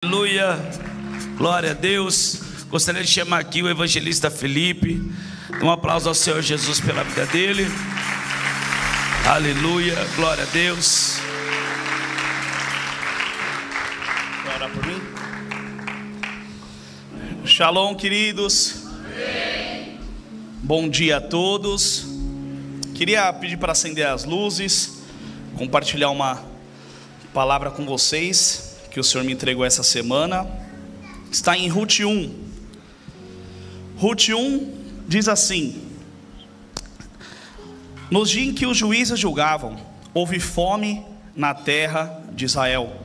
Aleluia, glória a Deus. Gostaria de chamar aqui o evangelista Felipe. Um aplauso ao Senhor Jesus pela vida dele. Aleluia, glória a Deus. Quer orar por mim? Shalom, queridos. Bom dia a todos. Queria pedir para acender as luzes, compartilhar uma palavra com vocês que o Senhor me entregou essa semana. Está em Ruth 1. Ruth 1 diz assim: nos dias em que os juízes julgavam, houve fome na terra de Israel.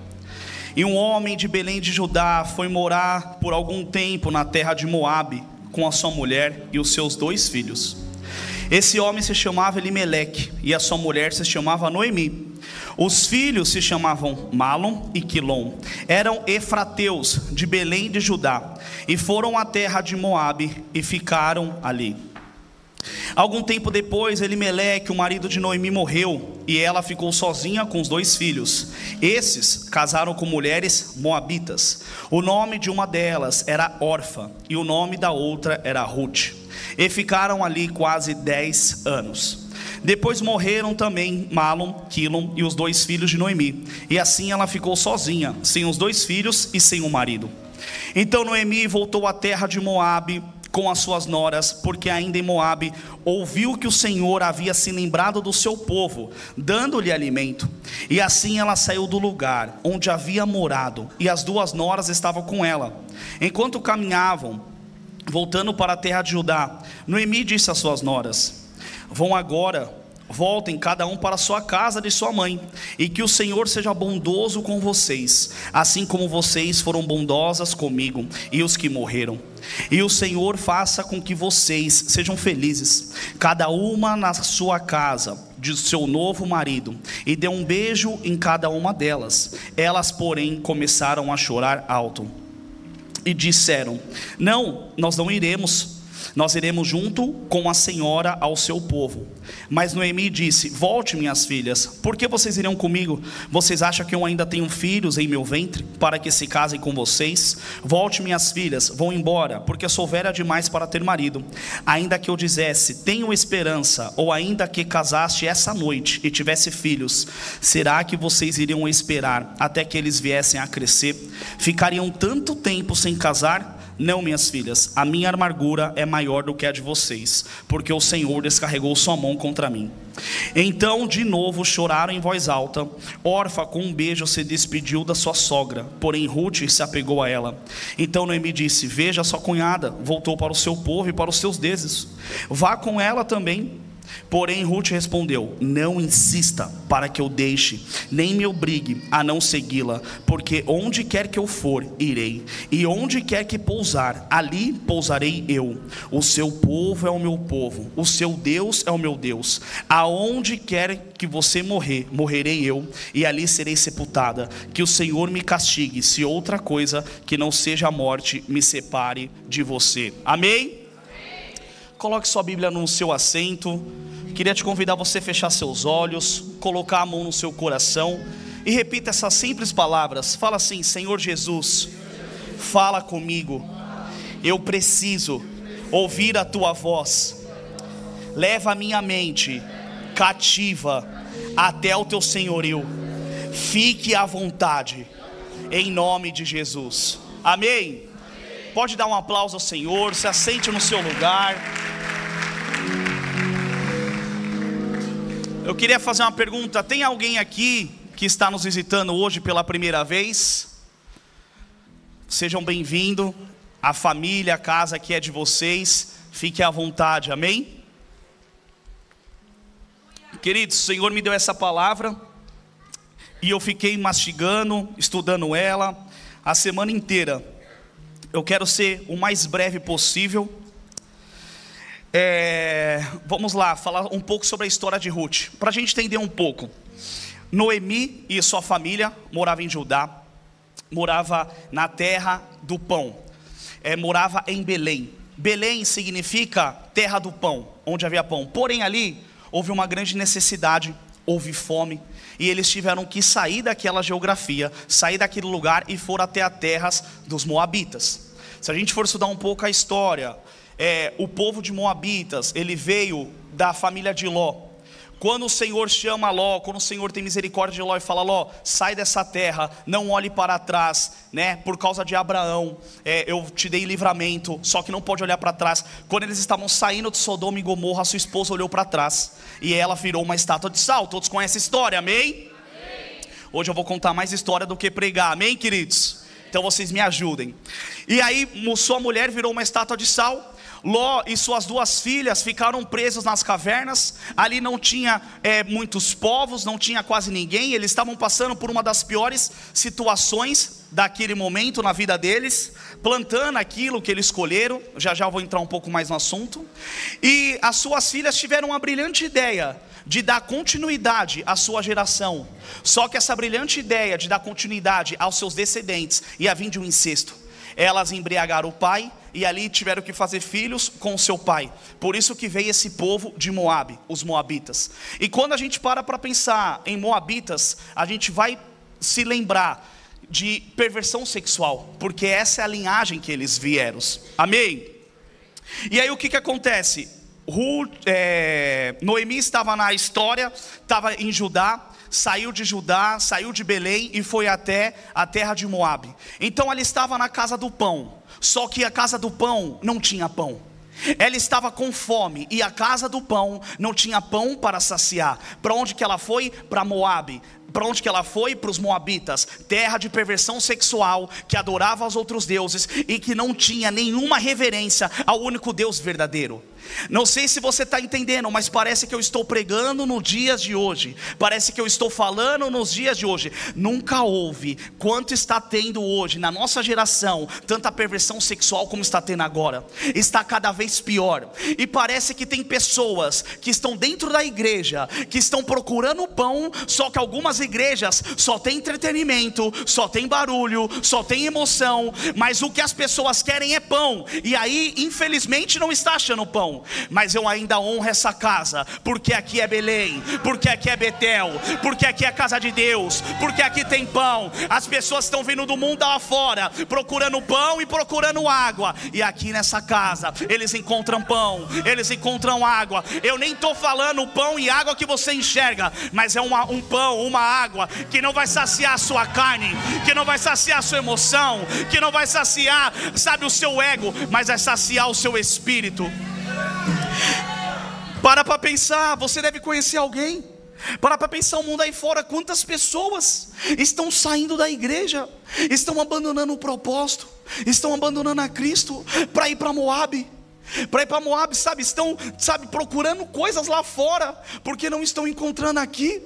E um homem de Belém de Judá foi morar por algum tempo na terra de Moabe, com a sua mulher e os seus 2 filhos. Esse homem se chamava Elimeleque, e a sua mulher se chamava Noemi. Os filhos se chamavam Malom e Quilom. Eram efrateus de Belém de Judá, e foram à terra de Moabe e ficaram ali. Algum tempo depois, Elimeleque, o marido de Noemi, morreu, e ela ficou sozinha com os 2 filhos. Esses casaram com mulheres moabitas. O nome de uma delas era Orfa, e o nome da outra era Ruth. E ficaram ali quase 10 anos. Depois morreram também Malom, Quilom e os 2 filhos de Noemi. E assim ela ficou sozinha, sem os 2 filhos e sem o marido. Então Noemi voltou à terra de Moabe com as suas noras, porque ainda em Moabe ouviu que o Senhor havia se lembrado do seu povo, dando-lhe alimento. E assim ela saiu do lugar onde havia morado, e as 2 noras estavam com ela. Enquanto caminhavam, voltando para a terra de Judá, Noemi disse às suas noras: voltem cada um para a sua casa de sua mãe, e que o Senhor seja bondoso com vocês, assim como vocês foram bondosas comigo e os que morreram. E o Senhor faça com que vocês sejam felizes, cada uma na sua casa de seu novo marido, e dê um beijo em cada uma delas. Elas, porém, começaram a chorar alto e disseram: não, nós não iremos. Nós iremos junto com a senhora ao seu povo. Mas Noemi disse: volte, minhas filhas, por que vocês irão comigo? Vocês acham que eu ainda tenho filhos em meu ventre, para que se casem com vocês? Volte, minhas filhas, vão embora, porque sou velha demais para ter marido. Ainda que eu dissesse: tenho esperança, ou ainda que casaste essa noite e tivesse filhos, será que vocês iriam esperar até que eles viessem a crescer? Ficariam tanto tempo sem casar? Não, minhas filhas, a minha amargura é maior do que a de vocês, porque o Senhor descarregou sua mão contra mim. Então de novo choraram em voz alta. Orfa com um beijo se despediu da sua sogra, porém Ruth se apegou a ela. Então Noemi disse: veja, sua cunhada voltou para o seu povo e para os seus deuses, vá com ela também. Porém Ruth respondeu: não insista para que eu deixe, nem me obrigue a não segui-la, porque onde quer que eu for, irei, e onde quer que pousar, ali pousarei eu. O seu povo é o meu povo, o seu Deus é o meu Deus. Aonde quer que você morrer, morrerei eu, e ali serei sepultada. Que o Senhor me castigue, se outra coisa que não seja a morte me separe de você. Amém? Coloque sua Bíblia no seu assento. Queria te convidar a você fechar seus olhos, colocar a mão no seu coração e repita essas simples palavras. Fala assim: Senhor Jesus, fala comigo. Eu preciso ouvir a tua voz. Leva a minha mente cativa até o teu senhorio. Fique à vontade, em nome de Jesus. Amém? Pode dar um aplauso ao Senhor. Se assente no seu lugar. Eu queria fazer uma pergunta: tem alguém aqui que está nos visitando hoje pela primeira vez? Sejam bem-vindos. A família, a casa aqui é de vocês. Fique à vontade, amém? Queridos, o Senhor me deu essa palavra e eu fiquei mastigando, estudando ela a semana inteira. Eu quero ser o mais breve possível. Vamos lá, falar um pouco sobre a história de Ruth, para a gente entender um pouco. Noemi e sua família moravam em Judá, morava na terra do pão, morava em Belém. Belém significa terra do pão, onde havia pão. Porém ali houve uma grande necessidade houve fome, e eles tiveram que sair daquela geografia, sair daquele lugar e foram até as terras dos Moabitas. Se a gente for estudar um pouco a história, o povo de Moabitas, ele veio da família de Ló. Quando o Senhor chama Ló, quando o Senhor tem misericórdia de Ló e fala: Ló, sai dessa terra, não olhe para trás, né? Por causa de Abraão, eu te dei livramento, só que não pode olhar para trás. Quando eles estavam saindo de Sodoma e Gomorra, sua esposa olhou para trás e ela virou uma estátua de sal. Todos conhecem a história, amém? Hoje eu vou contar mais história do que pregar, amém, queridos? Então vocês me ajudem. E aí sua mulher virou uma estátua de sal. Ló e suas 2 filhas ficaram presos nas cavernas. Ali não tinha muitos povos, não tinha quase ninguém. Eles estavam passando por uma das piores situações daquele momento na vida deles, plantando aquilo que eles escolheram. Já vou entrar um pouco mais no assunto. E as suas filhas tiveram uma brilhante ideia de dar continuidade à sua geração. Só que essa brilhante ideia de dar continuidade aos seus descendentes ia vir de um incesto. Elas embriagaram o pai e ali tiveram que fazer filhos com o seu pai. Por isso que veio esse povo de Moabe, os Moabitas. E quando a gente para pensar em Moabitas, a gente vai se lembrar de perversão sexual, porque essa é a linhagem que eles vieram. Amém? E aí o que acontece? Noemi estava na história, estava em Judá. Saiu de Belém e foi até a terra de Moabe. Então ela estava na casa do pão, só que a casa do pão não tinha pão. Ela estava com fome e a casa do pão não tinha pão para saciar. Para onde que ela foi? Para Moabe. Para onde que ela foi? Para os Moabitas, terra de perversão sexual, que adorava aos outros deuses e que não tinha nenhuma reverência ao único Deus verdadeiro. Não sei se você está entendendo, mas parece que eu estou pregando nos dias de hoje, parece que eu estou falando nos dias de hoje. Nunca houve quanto está tendo hoje na nossa geração, tanta perversão sexual como está tendo agora. Está cada vez pior. E parece que tem pessoas que estão dentro da igreja, que estão procurando pão, só que algumas igrejas só tem entretenimento, só tem barulho, só tem emoção, mas o que as pessoas querem é pão. E aí infelizmente não está achando pão. Mas eu ainda honro essa casa, porque aqui é Belém, porque aqui é Betel, porque aqui é a casa de Deus, porque aqui tem pão. As pessoas estão vindo do mundo lá fora, procurando pão e procurando água. E aqui nessa casa, eles encontram pão, eles encontram água. Eu nem estou falando pão e água que você enxerga, mas é um pão, uma água que não vai saciar a sua carne, que não vai saciar a sua emoção, que não vai saciar, sabe, o seu ego, mas vai saciar o seu espírito. Para pensar, você deve conhecer alguém. Para pensar o mundo aí fora, quantas pessoas estão saindo da igreja, estão abandonando o propósito, estão abandonando a Cristo para ir para Moabe. Para ir para Moabe, estão procurando coisas lá fora, porque não estão encontrando aqui.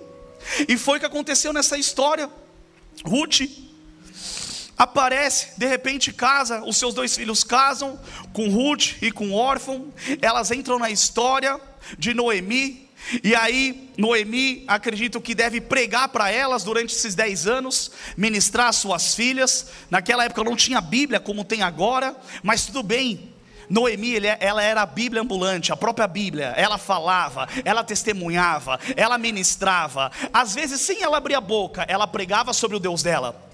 E foi o que aconteceu nessa história. Ruth aparece, de repente casa, os seus 2 filhos casam com Ruth e com órfão. Elas entram na história de Noemi. E aí Noemi, acredito que deve pregar para elas durante esses 10 anos, ministrar suas filhas. Naquela época não tinha Bíblia como tem agora, mas tudo bem. Noemi, ela era a Bíblia ambulante, a própria Bíblia. Ela falava, ela testemunhava, ela ministrava. Às vezes sem ela abrir a boca, ela pregava sobre o Deus dela.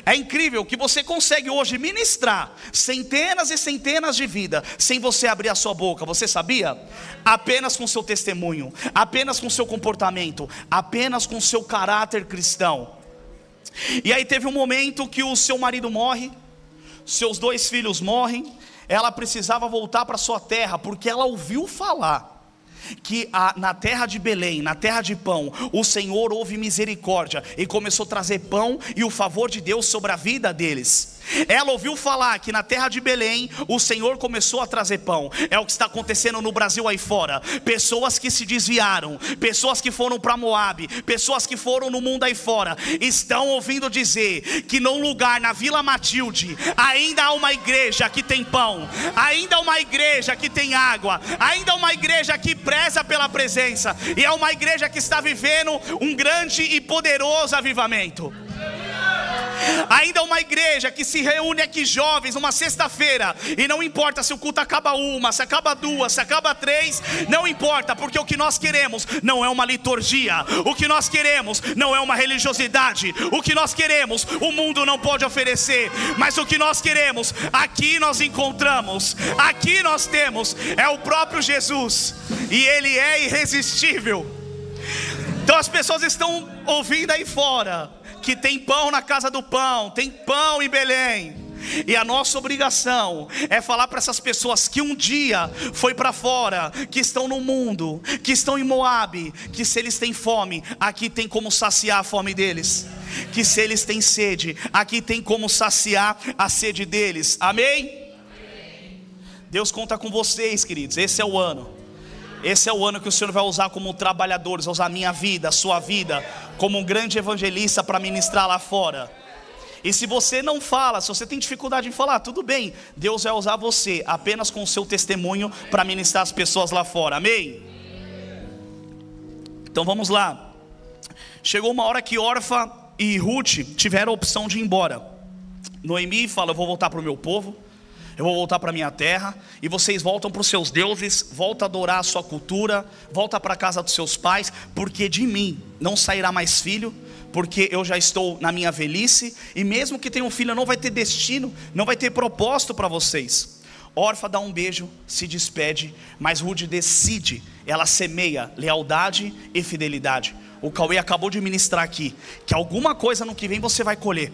É incrível que você consegue hoje ministrar centenas e centenas de vidas sem você abrir a sua boca. Você sabia? Apenas com seu testemunho, apenas com seu comportamento, apenas com seu caráter cristão. E aí teve um momento que o seu marido morre, seus 2 filhos morrem. Ela precisava voltar para sua terra, porque ela ouviu falar que na terra de Belém, na terra de pão, o Senhor houve misericórdia e começou a trazer pão e o favor de Deus sobre a vida deles. Ela ouviu falar que na terra de Belém o Senhor começou a trazer pão. É o que está acontecendo no Brasil aí fora. Pessoas que se desviaram, pessoas que foram para Moabe, pessoas que foram no mundo aí fora, estão ouvindo dizer que num lugar na Vila Matilde ainda há uma igreja que tem pão, ainda há uma igreja que tem água, ainda há uma igreja que preza pela presença, e é uma igreja que está vivendo um grande e poderoso avivamento. Ainda é uma igreja que se reúne aqui jovens numa sexta-feira, e não importa se o culto acaba 1, se acaba 2, se acaba 3, não importa, porque o que nós queremos não é uma liturgia, o que nós queremos não é uma religiosidade, o que nós queremos o mundo não pode oferecer, mas o que nós queremos, aqui nós encontramos, aqui nós temos, é o próprio Jesus, e Ele é irresistível. Então as pessoas estão ouvindo aí fora que tem pão na casa do pão, tem pão em Belém, e a nossa obrigação é falar para essas pessoas que um dia foi para fora, que estão no mundo, que estão em Moabe, que se eles têm fome, aqui tem como saciar a fome deles, que se eles têm sede, aqui tem como saciar a sede deles. Amém? Deus conta com vocês, queridos. Esse é o ano. Esse é o ano que o Senhor vai usar como trabalhadores, vai usar a minha vida, a sua vida, como um grande evangelista para ministrar lá fora. E se você não fala, se você tem dificuldade em falar, tudo bem, Deus vai usar você apenas com o seu testemunho para ministrar as pessoas lá fora. Amém? Então vamos lá. Chegou uma hora que Orfa e Ruth tiveram a opção de ir embora. Noemi fala: eu vou voltar para o meu povo, eu vou voltar para a minha terra, e vocês voltam para os seus deuses, volta a adorar a sua cultura, volta para a casa dos seus pais, porque de mim não sairá mais filho, porque eu já estou na minha velhice, e mesmo que tenha um filho, não vai ter destino, não vai ter propósito para vocês. Orfa dá um beijo, se despede, mas Ruth decide, ela semeia lealdade e fidelidade. O Cauê acabou de ministrar aqui, que alguma coisa no que vem você vai colher.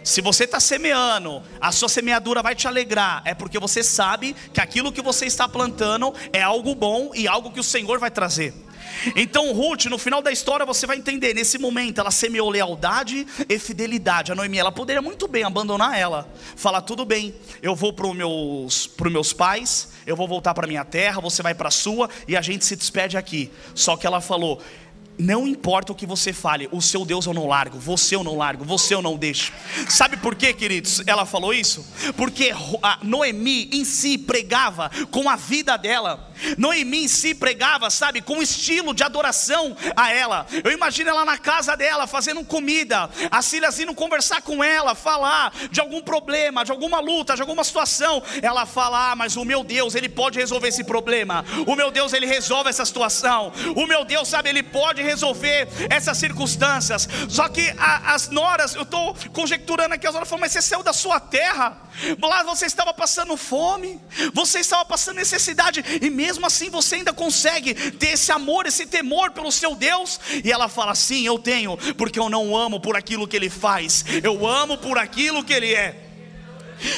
Se você está semeando, a sua semeadura vai te alegrar, é porque você sabe que aquilo que você está plantando é algo bom e algo que o Senhor vai trazer. Então Ruth, no final da história você vai entender, nesse momento ela semeou lealdade e fidelidade. A Noemi, ela poderia muito bem abandonar ela, falar: tudo bem, eu vou para os meus pais, eu vou voltar para minha terra, você vai para a sua, e a gente se despede aqui. Só que ela falou: não importa o que você fale, o seu Deus eu não largo, você eu não largo, você eu não deixo. Sabe por quê, queridos, ela falou isso? Porque a Noemi em si pregava com a vida dela. Noemi em si pregava, sabe, com estilo de adoração a ela. Eu imagino ela na casa dela, fazendo comida, as filhas indo conversar com ela, falar de algum problema, de alguma luta, de alguma situação. Ela fala: mas o meu Deus, Ele pode resolver esse problema. O meu Deus, Ele resolve essa situação. O meu Deus, sabe, Ele pode resolver essas circunstâncias. Só que as noras, eu estou conjecturando aqui, as noras falam: mas você saiu da sua terra, lá você estava passando fome, você estava passando necessidade, e mesmo assim você ainda consegue ter esse amor, esse temor pelo seu Deus. E ela fala: sim, eu tenho, porque eu não amo por aquilo que Ele faz, eu amo por aquilo que Ele é.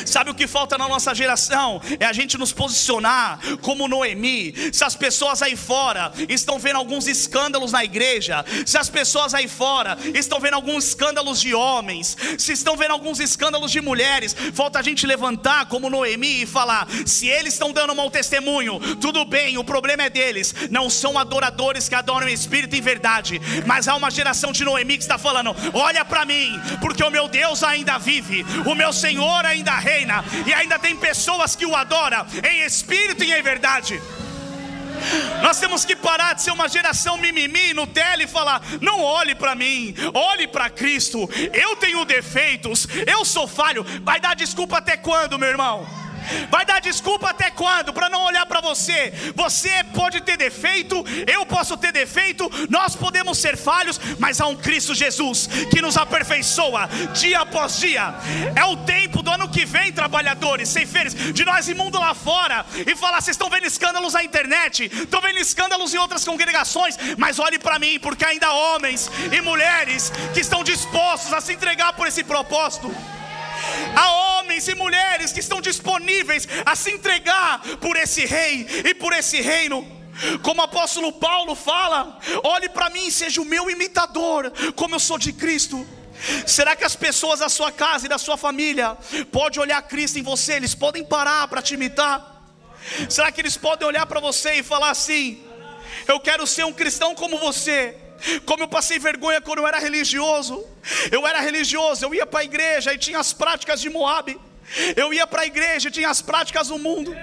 Sabe o que falta na nossa geração? É a gente nos posicionar como Noemi. Se as pessoas aí fora estão vendo alguns escândalos na igreja, se as pessoas aí fora estão vendo alguns escândalos de homens, se estão vendo alguns escândalos de mulheres, falta a gente levantar como Noemi e falar: se eles estão dando mau testemunho, tudo bem, o problema é deles. Não são adoradores que adoram em espírito e em verdade, mas há uma geração de Noemi que está falando: olha para mim, porque o meu Deus ainda vive, o meu Senhor ainda reina, e ainda tem pessoas que o adoram em espírito e em verdade. Nós temos que parar de ser uma geração mimimi, Nutella, e falar: não olhe para mim, olhe para Cristo. Eu tenho defeitos, eu sou falho. Vai dar desculpa até quando, meu irmão? Vai dar desculpa até quando? Para não olhar para você. Você pode ter defeito, eu posso ter defeito, nós podemos ser falhos, mas há um Cristo Jesus que nos aperfeiçoa dia após dia. É o tempo do ano que vem, trabalhadores, ceifeiros, de nós ir mundo lá fora e falar: vocês estão vendo escândalos na internet, estão vendo escândalos em outras congregações, mas olhe para mim, porque ainda há homens e mulheres que estão dispostos a se entregar por esse propósito. Há homens e mulheres que estão disponíveis a se entregar por esse rei e por esse reino. Como o apóstolo Paulo fala: olhe para mim, seja o meu imitador, como eu sou de Cristo. Será que as pessoas da sua casa e da sua família podem olhar Cristo em você? Eles podem parar para te imitar? Será que eles podem olhar para você e falar assim: eu quero ser um cristão como você? Como eu passei vergonha quando eu era religioso, eu ia para a igreja e tinha as práticas de Moabe. Eu ia para a igreja, tinha as práticas do mundo.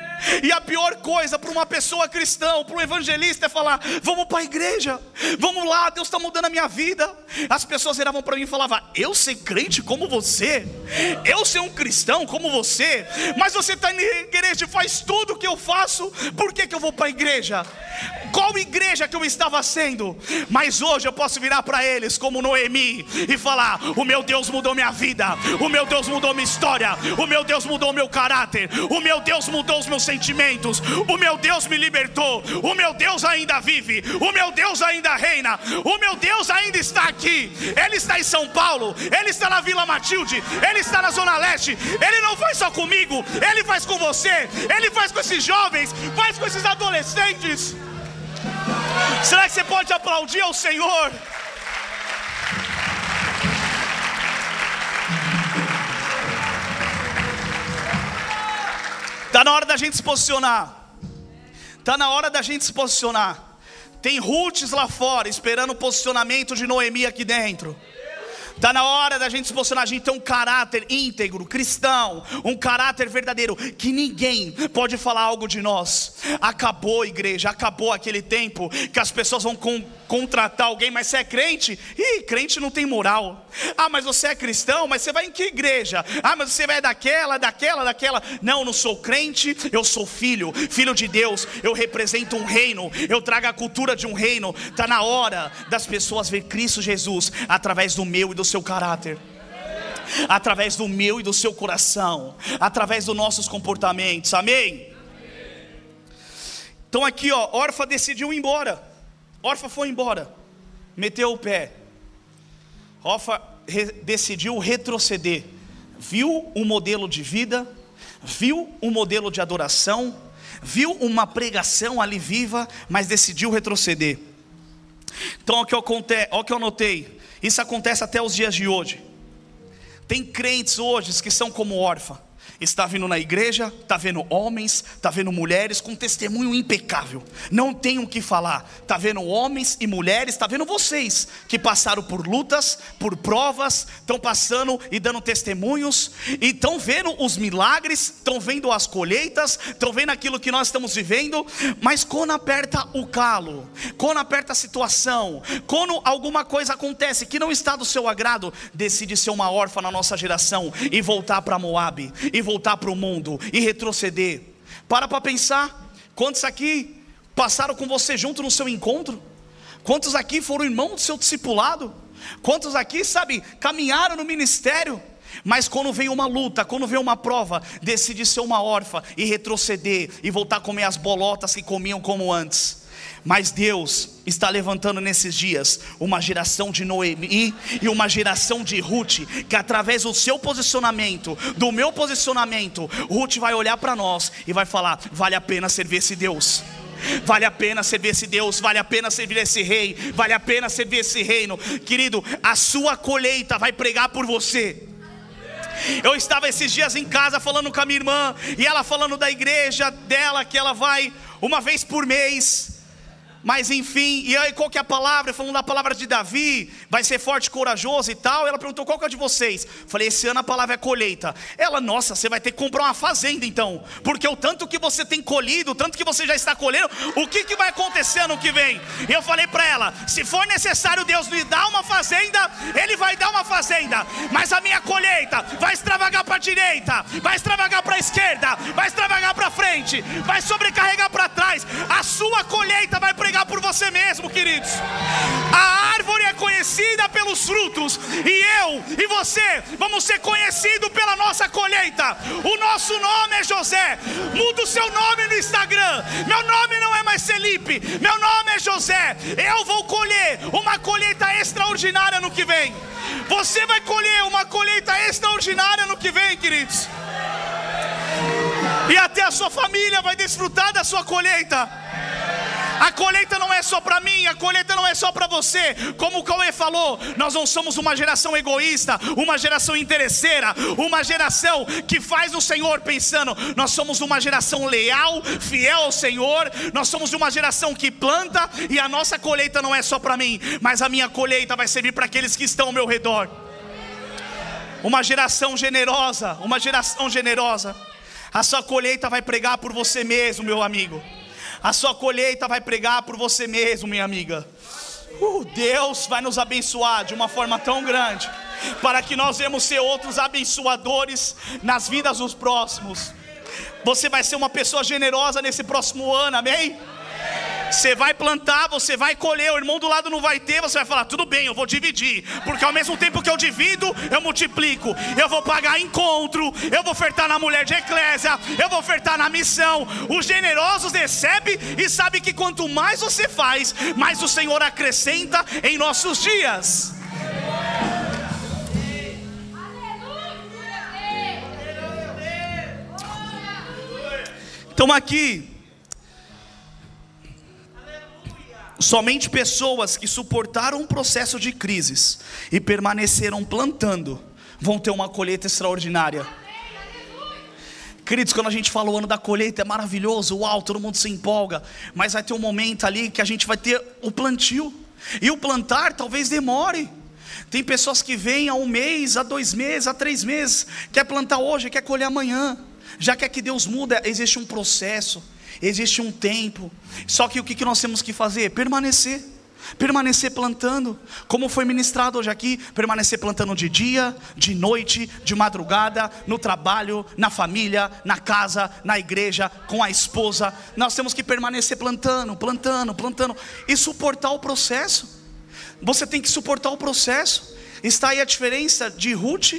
E a pior coisa para uma pessoa cristã, para um evangelista, é falar: vamos para a igreja, vamos lá, Deus está mudando a minha vida. As pessoas viravam para mim e falavam: eu ser crente como você, eu ser um cristão como você, mas você está na igreja e faz tudo o que eu faço, por que eu vou para a igreja? Qual igreja que eu estava sendo? Mas hoje eu posso virar para eles como Noemi e falar: o meu Deus mudou minha vida, o meu Deus mudou minha história, o meu Deus mudou meu caráter, o meu Deus mudou os meus sentimentos, o meu Deus me libertou, o meu Deus ainda vive, o meu Deus ainda reina, o meu Deus ainda está aqui. Ele está em São Paulo, Ele está na Vila Matilde, Ele está na Zona Leste. Ele não faz só comigo, Ele faz com você, Ele faz com esses jovens, faz com esses adolescentes. Será que você pode aplaudir ao Senhor? Está na hora da gente se posicionar. Está na hora da gente se posicionar. Tem Ruths lá fora esperando o posicionamento de Noemi aqui dentro. Está na hora da gente se posicionar. A gente tem um caráter íntegro, cristão, um caráter verdadeiro, que ninguém pode falar algo de nós. Acabou, igreja, acabou aquele tempo que as pessoas vão contratar alguém: mas você é crente? Ih, crente não tem moral. Ah, mas você é cristão? Mas você vai em que igreja? Ah, mas você vai daquela. Não, eu não sou crente, eu sou filho de Deus. Eu represento um reino, eu trago a cultura de um reino. Está na hora das pessoas ver Cristo Jesus através do meu e do seu caráter, através do meu e do seu coração, através dos nossos comportamentos. Amém? Então aqui, ó, Orfa decidiu ir embora. Orfa foi embora, meteu o pé. Orfa decidiu retroceder. Viu um modelo de vida, viu um modelo de adoração, viu uma pregação ali viva, mas decidiu retroceder. Então olha o que eu notei. Isso acontece até os dias de hoje. Tem crentes hoje que são como Orfa. Está vindo na igreja, está vendo homens, está vendo mulheres com testemunho impecável, não tem o que falar. Está vendo homens e mulheres, está vendo vocês que passaram por lutas, por provas, estão passando e dando testemunhos, e estão vendo os milagres, estão vendo as colheitas, estão vendo aquilo que nós estamos vivendo. Mas quando aperta o calo, quando aperta a situação, quando alguma coisa acontece que não está do seu agrado, decide ser uma órfã na nossa geração e voltar para Moabe, e voltar para o mundo e retroceder. Para pensar, quantos aqui passaram com você junto no seu encontro? Quantos aqui foram irmãos do seu discipulado? Quantos aqui, sabe, caminharam no ministério? Mas quando vem uma luta, quando vem uma prova, decide ser uma órfã e retroceder e voltar a comer as bolotas que comiam como antes. Mas Deus está levantando nesses dias uma geração de Noemi e uma geração de Ruth, que através do seu posicionamento, do meu posicionamento, Ruth vai olhar para nós e vai falar: vale a pena servir esse Deus, vale a pena servir esse Deus, vale a pena servir esse rei, vale a pena servir esse reino. Querido, a sua colheita vai pregar por você. Eu estava esses dias em casa falando com a minha irmã, e ela falando da igreja dela, que ela vai uma vez por mês. Mas enfim, e aí qual que é a palavra? Falando da palavra de Davi, vai ser forte e corajoso e tal. Ela perguntou: qual que é a de vocês? Falei: esse ano a palavra é colheita. Ela: nossa, você vai ter que comprar uma fazenda então, porque o tanto que você tem colhido, o tanto que você já está colhendo, o que vai acontecer ano que vem? E eu falei para ela: se for necessário Deus lhe dar uma fazenda, Ele vai dar uma fazenda, mas a minha colheita vai extravagar para a direita, vai extravagar para a esquerda, vai extravagar para frente, vai sobrecarregar para trás. A sua colheita vai pregar por você mesmo, queridos. A árvore é conhecida pelos frutos, e eu e você vamos ser conhecidos pela nossa colheita. O nosso nome é José. Muda o seu nome no Instagram. Meu nome não é mais Felipe, meu nome é José. Eu vou colher uma colheita extraordinária no que vem. Você vai colher uma colheita extraordinária no que vem, queridos. E até a sua família vai desfrutar da sua colheita. A colheita não é só para mim, a colheita não é só para você. Como o Cauê falou, nós não somos uma geração egoísta, uma geração interesseira, uma geração que faz o Senhor pensando. Nós somos uma geração leal, fiel ao Senhor. Nós somos uma geração que planta, e a nossa colheita não é só para mim, mas a minha colheita vai servir para aqueles que estão ao meu redor. Uma geração generosa, uma geração generosa. A sua colheita vai pregar por você mesmo, meu amigo. A sua colheita vai pregar por você mesmo, minha amiga. Deus vai nos abençoar de uma forma tão grande, para que nós venhamos ser outros abençoadores nas vidas dos próximos. Você vai ser uma pessoa generosa nesse próximo ano, amém? Você vai plantar, você vai colher. O irmão do lado não vai ter, você vai falar: tudo bem, eu vou dividir, porque ao mesmo tempo que eu divido, eu multiplico. Eu vou pagar encontro, eu vou ofertar na mulher de eclésia, eu vou ofertar na missão. Os generosos recebem e sabem que quanto mais você faz, mais o Senhor acrescenta em nossos dias. Então aqui, somente pessoas que suportaram um processo de crises e permaneceram plantando vão ter uma colheita extraordinária. Queridos, quando a gente fala o ano da colheita, é maravilhoso, uau, todo mundo se empolga. Mas vai ter um momento ali que a gente vai ter o plantio. E o plantar talvez demore. Tem pessoas que vêm há 1 mês, há 2 meses, há 3 meses. Quer plantar hoje, quer colher amanhã. Já quer que Deus muda, existe um processo. Existe um tempo. Só que o que nós temos que fazer? Permanecer plantando, como foi ministrado hoje aqui. Permanecer plantando de dia, de noite, de madrugada, no trabalho, na família, na casa, na igreja, com a esposa. Nós temos que permanecer plantando e suportar o processo. Você tem que suportar o processo. Está aí a diferença de Ruth,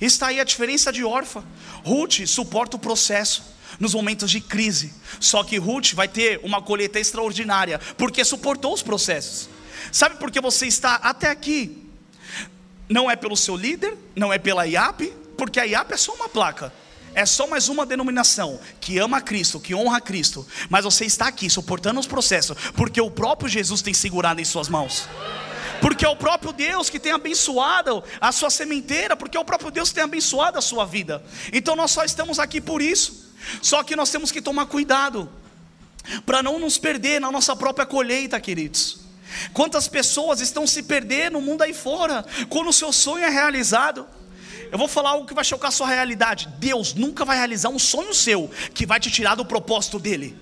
está aí a diferença de Orfa. Ruth suporta o processo nos momentos de crise. Só que Ruth vai ter uma colheita extraordinária, porque suportou os processos. Sabe por que você está até aqui? Não é pelo seu líder, não é pela IAP, porque a IAP é só uma placa, é só mais uma denominação que ama Cristo, que honra Cristo. Mas você está aqui suportando os processos, porque o próprio Jesus tem segurado em suas mãos. Porque é o próprio Deus que tem abençoado a sua sementeira, porque é o próprio Deus que tem abençoado a sua vida. Então nós só estamos aqui por isso. Só que nós temos que tomar cuidado para não nos perder na nossa própria colheita, queridos. Quantas pessoas estão se perdendo no mundo aí fora, quando o seu sonho é realizado? Eu vou falar algo que vai chocar a sua realidade. Deus nunca vai realizar um sonho seu que vai te tirar do propósito dele.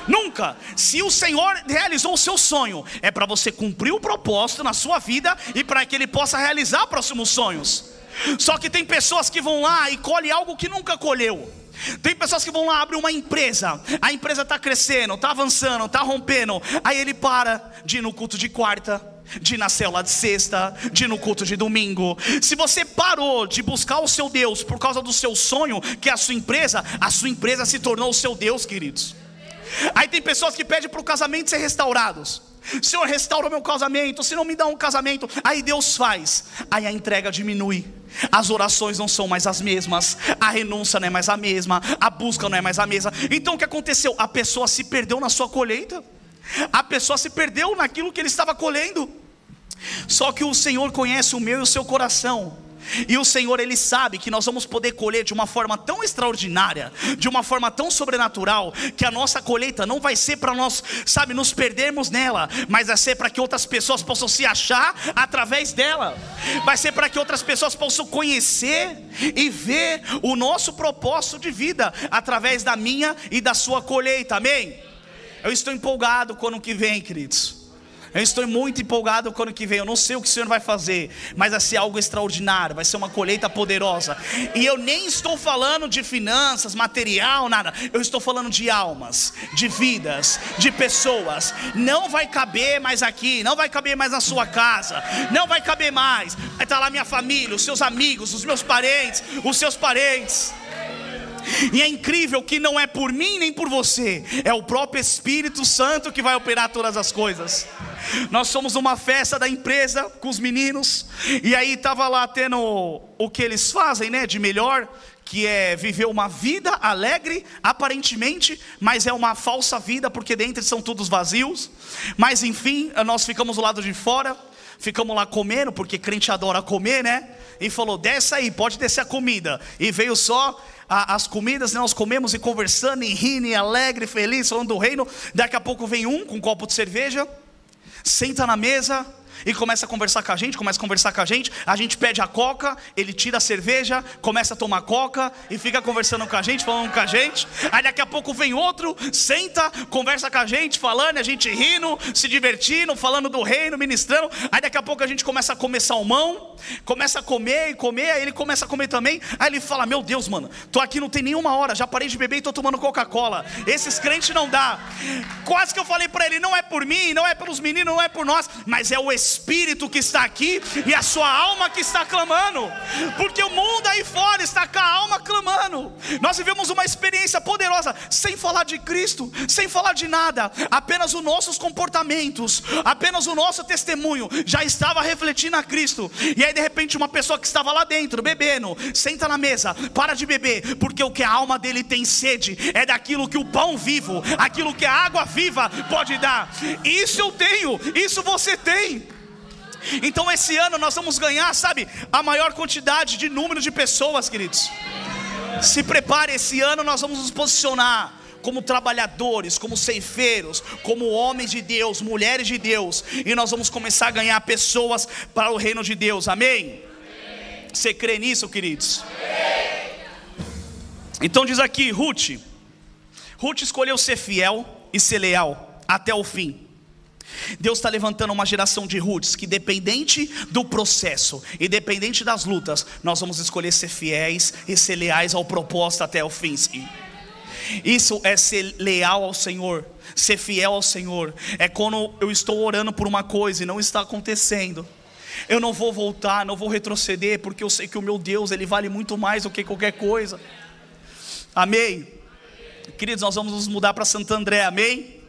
Nunca. Se o Senhor realizou o seu sonho, é para você cumprir o propósito na sua vida e para que Ele possa realizar próximos sonhos. Só que tem pessoas que vão lá e colhem algo que nunca colheu. Tem pessoas que vão lá abrir uma empresa, a empresa está crescendo, está avançando, está rompendo. Aí ele para de ir no culto de quarta, de ir na célula de sexta, de ir no culto de domingo. Se você parou de buscar o seu Deus por causa do seu sonho, que é a sua empresa se tornou o seu Deus, queridos. Aí tem pessoas que pedem para o casamento ser restaurados. Senhor, restaura o meu casamento, se não me dá um casamento. Aí Deus faz, aí a entrega diminui, as orações não são mais as mesmas, a renúncia não é mais a mesma, a busca não é mais a mesma. Então o que aconteceu? A pessoa se perdeu na sua colheita, a pessoa se perdeu naquilo que ele estava colhendo. Só que o Senhor conhece o meu e o seu coração. E o Senhor, Ele sabe que nós vamos poder colher de uma forma tão extraordinária, de uma forma tão sobrenatural, que a nossa colheita não vai ser para nós, sabe, nos perdermos nela, mas vai ser para que outras pessoas possam se achar através dela. Vai ser para que outras pessoas possam conhecer e ver o nosso propósito de vida através da minha e da sua colheita, amém? Eu estou empolgado com o ano que vem, queridos. Eu estou muito empolgado com o ano que vem. Eu não sei o que o Senhor vai fazer, mas vai ser algo extraordinário, vai ser uma colheita poderosa. E eu nem estou falando de finanças, material, nada. Eu estou falando de almas, de vidas, de pessoas. Não vai caber mais aqui, não vai caber mais na sua casa, não vai caber mais. Vai estar lá minha família, os seus amigos, os meus parentes, os seus parentes. E é incrível que não é por mim nem por você, é o próprio Espírito Santo que vai operar todas as coisas. Nós somos uma festa da empresa com os meninos, e aí estava lá tendo o que eles fazem, né, de melhor, que é viver uma vida alegre, aparentemente, mas é uma falsa vida, porque dentro são todos vazios. Mas enfim, nós ficamos do lado de fora, ficamos lá comendo, porque crente adora comer, né? E falou, desce aí, pode descer a comida. E veio só as comidas, nós comemos e conversando, e rindo, e alegre, feliz, falando do reino. Daqui a pouco vem um com um copo de cerveja, senta na mesa, e começa a conversar com a gente, a gente pede a coca, ele tira a cerveja, começa a tomar coca e fica conversando com a gente, falando com a gente. Aí daqui a pouco vem outro, senta, conversa com a gente, falando, a gente rindo, se divertindo, falando do reino, ministrando. Aí daqui a pouco a gente começa a comer salmão, começa a comer, aí ele começa a comer também. Aí ele fala, meu Deus, mano, tô aqui não tem nenhuma hora, já parei de beber e tô tomando Coca-Cola. Esses crentes não dá. Quase que eu falei para ele, não é por mim, não é pelos meninos, não é por nós, mas é o Espírito que está aqui e a sua alma que está clamando, porque o mundo aí fora está com a alma clamando. Nós vivemos uma experiência poderosa, sem falar de Cristo, sem falar de nada, apenas os nossos comportamentos, apenas o nosso testemunho já estava refletindo a Cristo. E aí de repente uma pessoa que estava lá dentro bebendo, senta na mesa, para de beber, porque o que a alma dele tem sede é daquilo que o pão vivo, aquilo que a água viva pode dar. Isso eu tenho, isso você tem. Então esse ano nós vamos ganhar, sabe, a maior quantidade de número de pessoas, queridos. Se prepare, esse ano nós vamos nos posicionar como trabalhadores, como ceifeiros, como homens de Deus, mulheres de Deus, e nós vamos começar a ganhar pessoas para o reino de Deus, amém? Você crê nisso, queridos? Então diz aqui, Ruth escolheu ser fiel e ser leal até o fim. Deus está levantando uma geração de Ruths que, dependente do processo e dependente das lutas, nós vamos escolher ser fiéis e ser leais ao propósito até o fim. Sim. Isso é ser leal ao Senhor, ser fiel ao Senhor. É quando eu estou orando por uma coisa e não está acontecendo, eu não vou voltar, não vou retroceder, porque eu sei que o meu Deus, Ele vale muito mais do que qualquer coisa. Amém? Queridos, nós vamos nos mudar para Santo André, amém?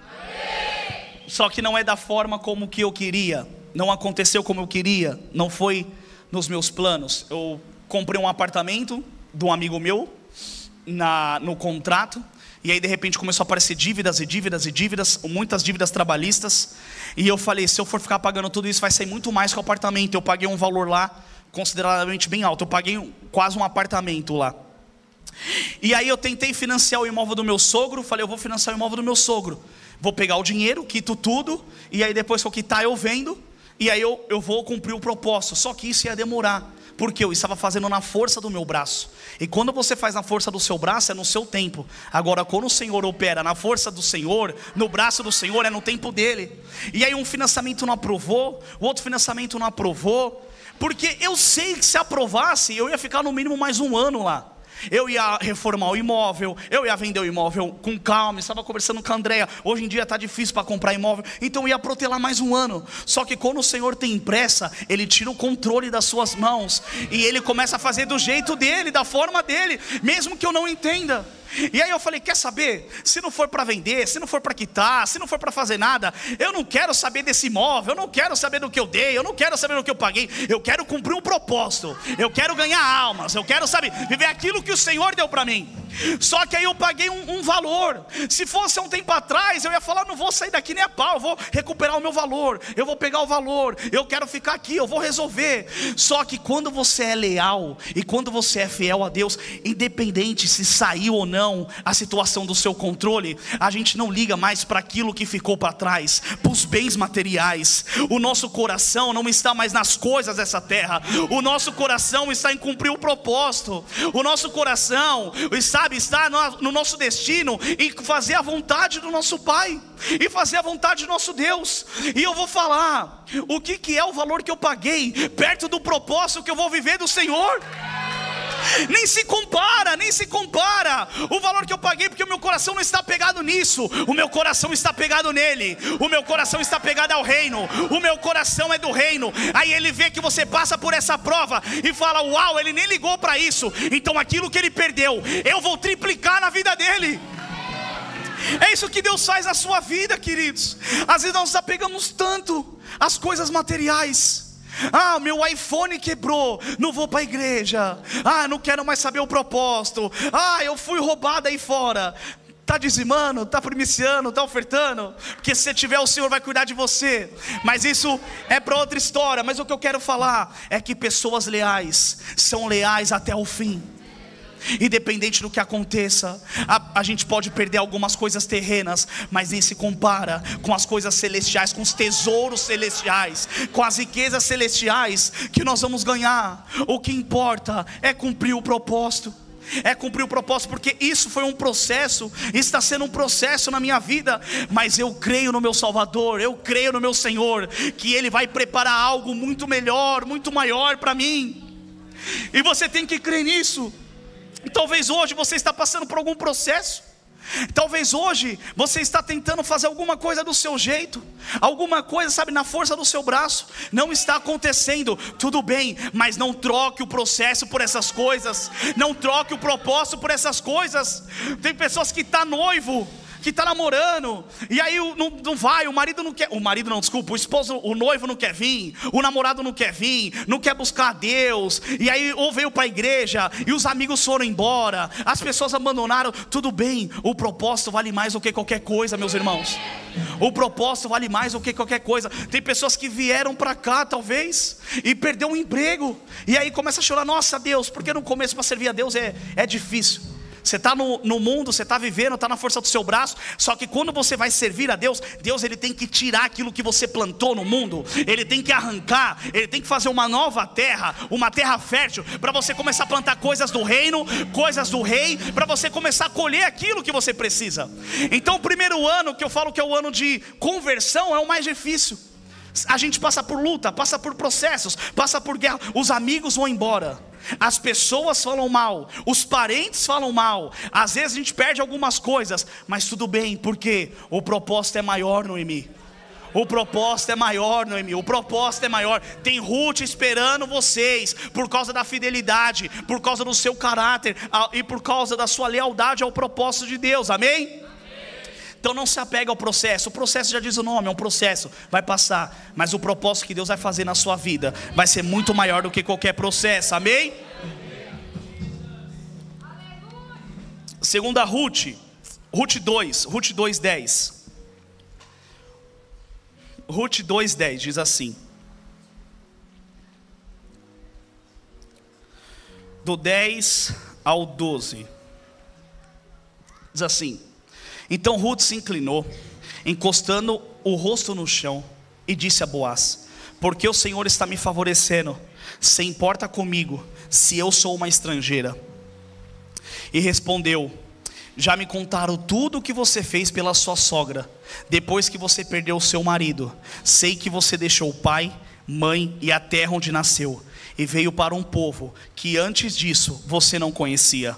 Só que não é da forma como que eu queria, não aconteceu como eu queria, não foi nos meus planos. Eu comprei um apartamento de um amigo meu no contrato, e aí de repente começou a aparecer dívidas, muitas dívidas trabalhistas, e eu falei, se eu for ficar pagando tudo isso vai sair muito mais que o apartamento. Eu paguei um valor lá consideravelmente bem alto, eu paguei quase um apartamento lá. E aí eu tentei financiar o imóvel do meu sogro, falei, eu vou financiar o imóvel do meu sogro, vou pegar o dinheiro, quito tudo, e aí depois que eu quitar eu vendo, e aí eu vou cumprir o propósito. Só que isso ia demorar, porque eu estava fazendo na força do meu braço. E quando você faz na força do seu braço, é no seu tempo. Agora quando o Senhor opera na força do Senhor, no braço do Senhor, é no tempo dele. E aí um financiamento não aprovou, o outro financiamento não aprovou, porque eu sei que se aprovasse, eu ia ficar no mínimo mais um ano lá. Eu ia reformar o imóvel, eu ia vender o imóvel com calma. Estava conversando com a Andréia, hoje em dia está difícil para comprar imóvel, então eu ia protelar mais um ano. Só que quando o Senhor tem pressa, Ele tira o controle das suas mãos, e Ele começa a fazer do jeito dele, da forma dele, mesmo que eu não entenda. E aí eu falei, quer saber, se não for para vender, se não for para quitar, se não for para fazer nada, eu não quero saber desse imóvel, eu não quero saber do que eu dei, eu não quero saber do que eu paguei, eu quero cumprir um propósito, eu quero ganhar almas, eu quero, sabe, viver aquilo que o Senhor deu para mim. Só que aí eu paguei um valor. Se fosse há um tempo atrás, eu ia falar, não vou sair daqui nem a pau, eu vou recuperar o meu valor, eu vou pegar o valor, eu quero ficar aqui, eu vou resolver. Só que quando você é leal e quando você é fiel a Deus, independente se saiu ou não a situação do seu controle, a gente não liga mais para aquilo que ficou para trás, para os bens materiais. O nosso coração não está mais nas coisas dessa terra, o nosso coração está em cumprir o propósito. O nosso coração está no nosso destino em fazer a vontade do nosso Pai e fazer a vontade do nosso Deus. E eu vou falar o que é o valor que eu paguei perto do propósito que eu vou viver do Senhor. Nem se compara o valor que eu paguei, porque o meu coração não está pegado nisso, o meu coração está pegado nele, o meu coração está pegado ao reino, o meu coração é do reino. Aí ele vê que você passa por essa prova e fala, uau, ele nem ligou para isso, então aquilo que ele perdeu, eu vou triplicar na vida dele. É isso que Deus faz na sua vida, queridos. Às vezes nós nos apegamos tanto às coisas materiais. Ah, meu iPhone quebrou, não vou para a igreja. Ah, não quero mais saber o propósito. Ah, eu fui roubado aí fora. Está dizimando, está primiciando, está ofertando, porque se tiver o Senhor vai cuidar de você. Mas isso é para outra história. Mas o que eu quero falar é que pessoas leais são leais até o fim. Independente do que aconteça, a gente pode perder algumas coisas terrenas, mas nem se compara com as coisas celestiais, com os tesouros celestiais, com as riquezas celestiais que nós vamos ganhar. O que importa é cumprir o propósito. É cumprir o propósito, porque isso foi um processo, está sendo um processo na minha vida, mas eu creio no meu Salvador, eu creio no meu Senhor, que Ele vai preparar algo muito melhor, muito maior para mim, e você tem que crer nisso. Talvez hoje você está passando por algum processo, talvez hoje você está tentando fazer alguma coisa do seu jeito, alguma coisa, sabe, na força do seu braço, não está acontecendo. Tudo bem, mas não troque o processo por essas coisas, não troque o propósito por essas coisas. Tem pessoas que estão noivo, que está namorando, e aí não vai, o marido não quer, o esposo, o noivo não quer vir, o namorado não quer vir, não quer buscar a Deus, e aí ou veio para a igreja, e os amigos foram embora, as pessoas abandonaram. Tudo bem, o propósito vale mais do que qualquer coisa, meus irmãos. O propósito vale mais do que qualquer coisa. Tem pessoas que vieram para cá talvez, e perdeu um emprego, e aí começa a chorar: nossa Deus, porque no começo para servir a Deus é difícil. Você está no mundo, você está vivendo, está na força do seu braço. Só que quando você vai servir a Deus, Deus ele tem que tirar aquilo que você plantou no mundo. Ele tem que arrancar, ele tem que fazer uma nova terra, uma terra fértil, para você começar a plantar coisas do reino, coisas do rei, para você começar a colher aquilo que você precisa. Então o primeiro ano, que eu falo que é o ano de conversão, é o mais difícil. A gente passa por luta, passa por processos, passa por guerra. Os amigos vão embora, as pessoas falam mal, os parentes falam mal, às vezes a gente perde algumas coisas, mas tudo bem, porque o propósito é maior, Noemi. O propósito é maior, Noemi, o propósito é maior. Tem Ruth esperando vocês, por causa da fidelidade, por causa do seu caráter e por causa da sua lealdade ao propósito de Deus, amém? Então não se apega ao processo. O processo já diz o nome, é um processo, vai passar. Mas o propósito que Deus vai fazer na sua vida vai ser muito maior do que qualquer processo, amém? Segunda Ruth 2:10. Ruth 2:10 diz assim, do 10 ao 12, diz assim: então Ruth se inclinou, encostando o rosto no chão, e disse a Boaz: porque o Senhor está me favorecendo, se importa comigo, se eu sou uma estrangeira. E respondeu: já me contaram tudo o que você fez pela sua sogra, depois que você perdeu o seu marido. Sei que você deixou o pai, mãe e a terra onde nasceu, e veio para um povo que antes disso você não conhecia.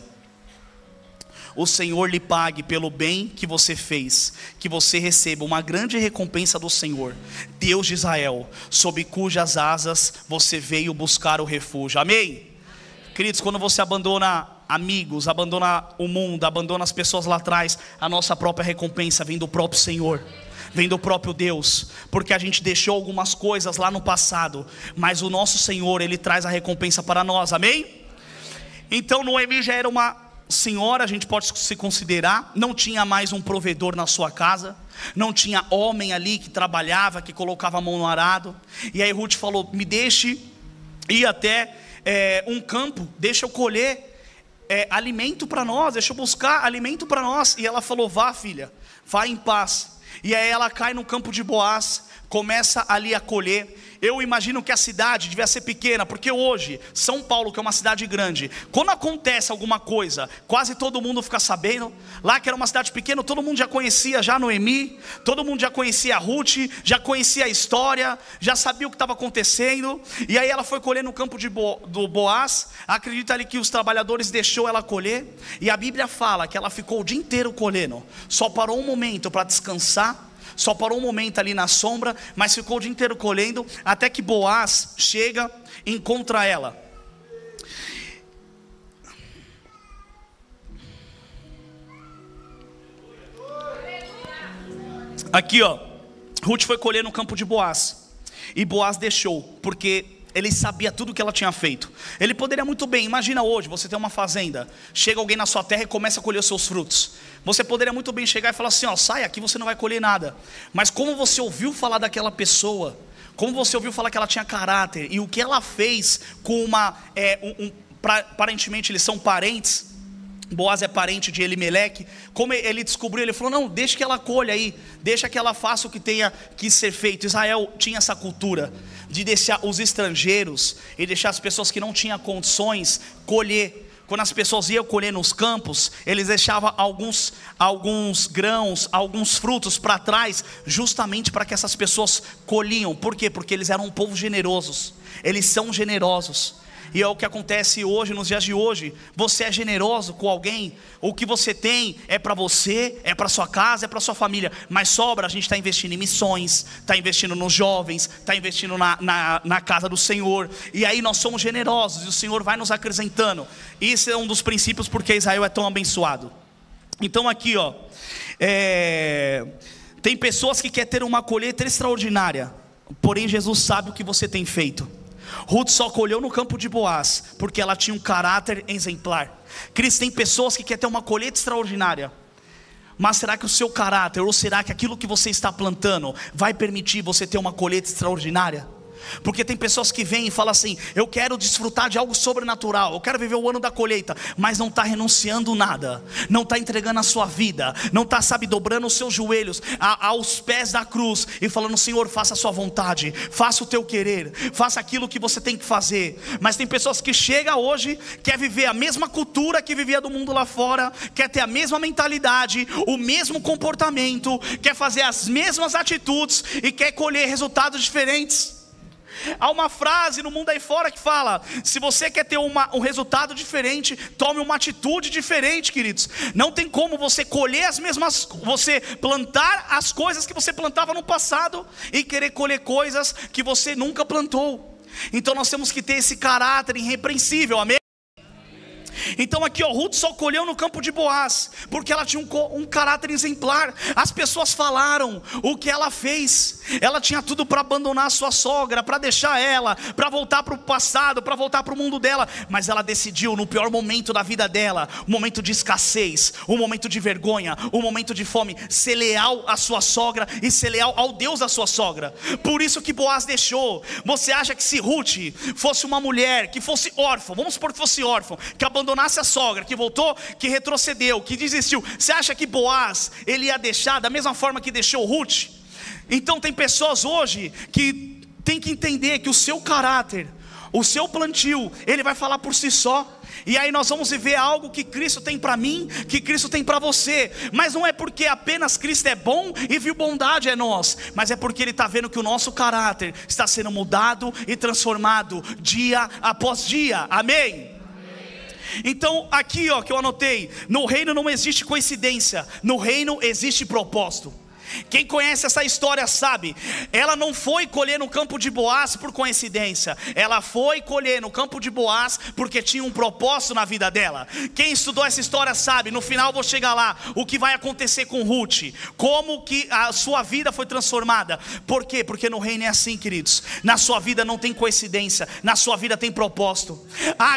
O Senhor lhe pague pelo bem que você fez, que você receba uma grande recompensa do Senhor, Deus de Israel, sob cujas asas você veio buscar o refúgio, amém? Queridos, quando você abandona amigos, abandona o mundo, abandona as pessoas lá atrás, a nossa própria recompensa vem do próprio Senhor, vem do próprio Deus, porque a gente deixou algumas coisas lá no passado, mas o nosso Senhor, Ele traz a recompensa para nós, amém? Então Noemi já era uma senhora, a gente pode se considerar, não tinha mais um provedor na sua casa, não tinha homem ali que trabalhava, que colocava a mão no arado. E aí Ruth falou: me deixe ir até um campo, deixa eu colher alimento para nós, deixa eu buscar alimento para nós. E ela falou: vá filha, vá em paz. E aí ela cai no campo de Boaz, começa ali a colher. Eu imagino que a cidade devia ser pequena, porque hoje, São Paulo, que é uma cidade grande, quando acontece alguma coisa, quase todo mundo fica sabendo. Lá que era uma cidade pequena, todo mundo já conhecia já Noemi, todo mundo já conhecia a Ruth, já conhecia a história, já sabia o que estava acontecendo. E aí ela foi colher no campo do Boaz. Acredita ali que os trabalhadores deixou ela colher, e a Bíblia fala que ela ficou o dia inteiro colhendo, só parou um momento para descansar, só parou um momento ali na sombra, mas ficou o dia inteiro colhendo, até que Boaz chega e encontra ela. Aqui ó, Ruth foi colher no campo de Boaz, e Boaz deixou, porque ele sabia tudo o que ela tinha feito. Ele poderia muito bem, imagina hoje, você tem uma fazenda, chega alguém na sua terra e começa a colher os seus frutos. Você poderia muito bem chegar e falar assim: ó, sai aqui, você não vai colher nada. Mas como você ouviu falar daquela pessoa, como você ouviu falar que ela tinha caráter, e o que ela fez com aparentemente eles são parentes, Boaz é parente de Elimeleque. Como ele descobriu, ele falou: não, deixa que ela colha aí, deixa que ela faça o que tenha que ser feito. Israel tinha essa cultura de deixar os estrangeiros e deixar as pessoas que não tinham condições colher. Quando as pessoas iam colher nos campos, eles deixavam alguns grãos, alguns frutos para trás, justamente para que essas pessoas colhiam. Por quê? Porque eles eram um povo generosos. Eles são generosos. E é o que acontece hoje, nos dias de hoje. Você é generoso com alguém, o que você tem é para você, é para sua casa, é para sua família. Mas sobra, a gente está investindo em missões, está investindo nos jovens, está investindo na casa do Senhor. E aí nós somos generosos e o Senhor vai nos acrescentando. Isso é um dos princípios porque Israel é tão abençoado. Então aqui tem pessoas que querem ter uma colheita extraordinária, porém Jesus sabe o que você tem feito. Ruth só colheu no campo de Boaz porque ela tinha um caráter exemplar. Cristo, tem pessoas que querem ter uma colheita extraordinária, mas será que o seu caráter, ou será que aquilo que você está plantando vai permitir você ter uma colheita extraordinária? Porque tem pessoas que vêm e falam assim: eu quero desfrutar de algo sobrenatural, eu quero viver o ano da colheita, mas não está renunciando nada, não está entregando a sua vida, não está, dobrando os seus joelhos aos pés da cruz e falando: Senhor, faça a sua vontade, faça o teu querer, faça aquilo que você tem que fazer. Mas tem pessoas que chegam hoje, quer viver a mesma cultura que vivia do mundo lá fora, quer ter a mesma mentalidade, o mesmo comportamento, quer fazer as mesmas atitudes e quer colher resultados diferentes. Há uma frase no mundo aí fora que fala: se você quer ter um resultado diferente, tome uma atitude diferente, queridos. Não tem como você colher você plantar as coisas que você plantava no passado e querer colher coisas que você nunca plantou. Então nós temos que ter esse caráter irrepreensível, amém? Então aqui Ruth só colheu no campo de Boaz porque ela tinha um caráter exemplar. As pessoas falaram o que ela fez. Ela tinha tudo para abandonar a sua sogra, para deixar ela, para voltar para o passado, para voltar para o mundo dela. Mas ela decidiu, no pior momento da vida dela, um momento de escassez, um momento de vergonha, um momento de fome, ser leal à sua sogra e ser leal ao Deus da sua sogra. Por isso que Boaz deixou. Você acha que se Ruth fosse uma mulher que fosse órfã, vamos supor que fosse órfã, que abandonasse a sogra, que voltou, que retrocedeu, que desistiu, você acha que Boaz ele ia deixar da mesma forma que deixou Ruth? Então tem pessoas hoje que tem que entender que o seu caráter, o seu plantio, ele vai falar por si só. E aí nós vamos viver algo que Cristo tem para mim, que Cristo tem para você. Mas não é porque apenas Cristo é bom e viu bondade é nós, mas é porque Ele está vendo que o nosso caráter está sendo mudado e transformado dia após dia, amém? Então aqui que eu anotei: no reino não existe coincidência, no reino existe propósito. Quem conhece essa história sabe, ela não foi colher no campo de Boaz por coincidência, ela foi colher no campo de Boaz porque tinha um propósito na vida dela. Quem estudou essa história sabe, no final vou chegar lá, o que vai acontecer com Ruth, como que a sua vida foi transformada. Por quê? Porque no reino é assim, queridos, na sua vida não tem coincidência, na sua vida tem propósito.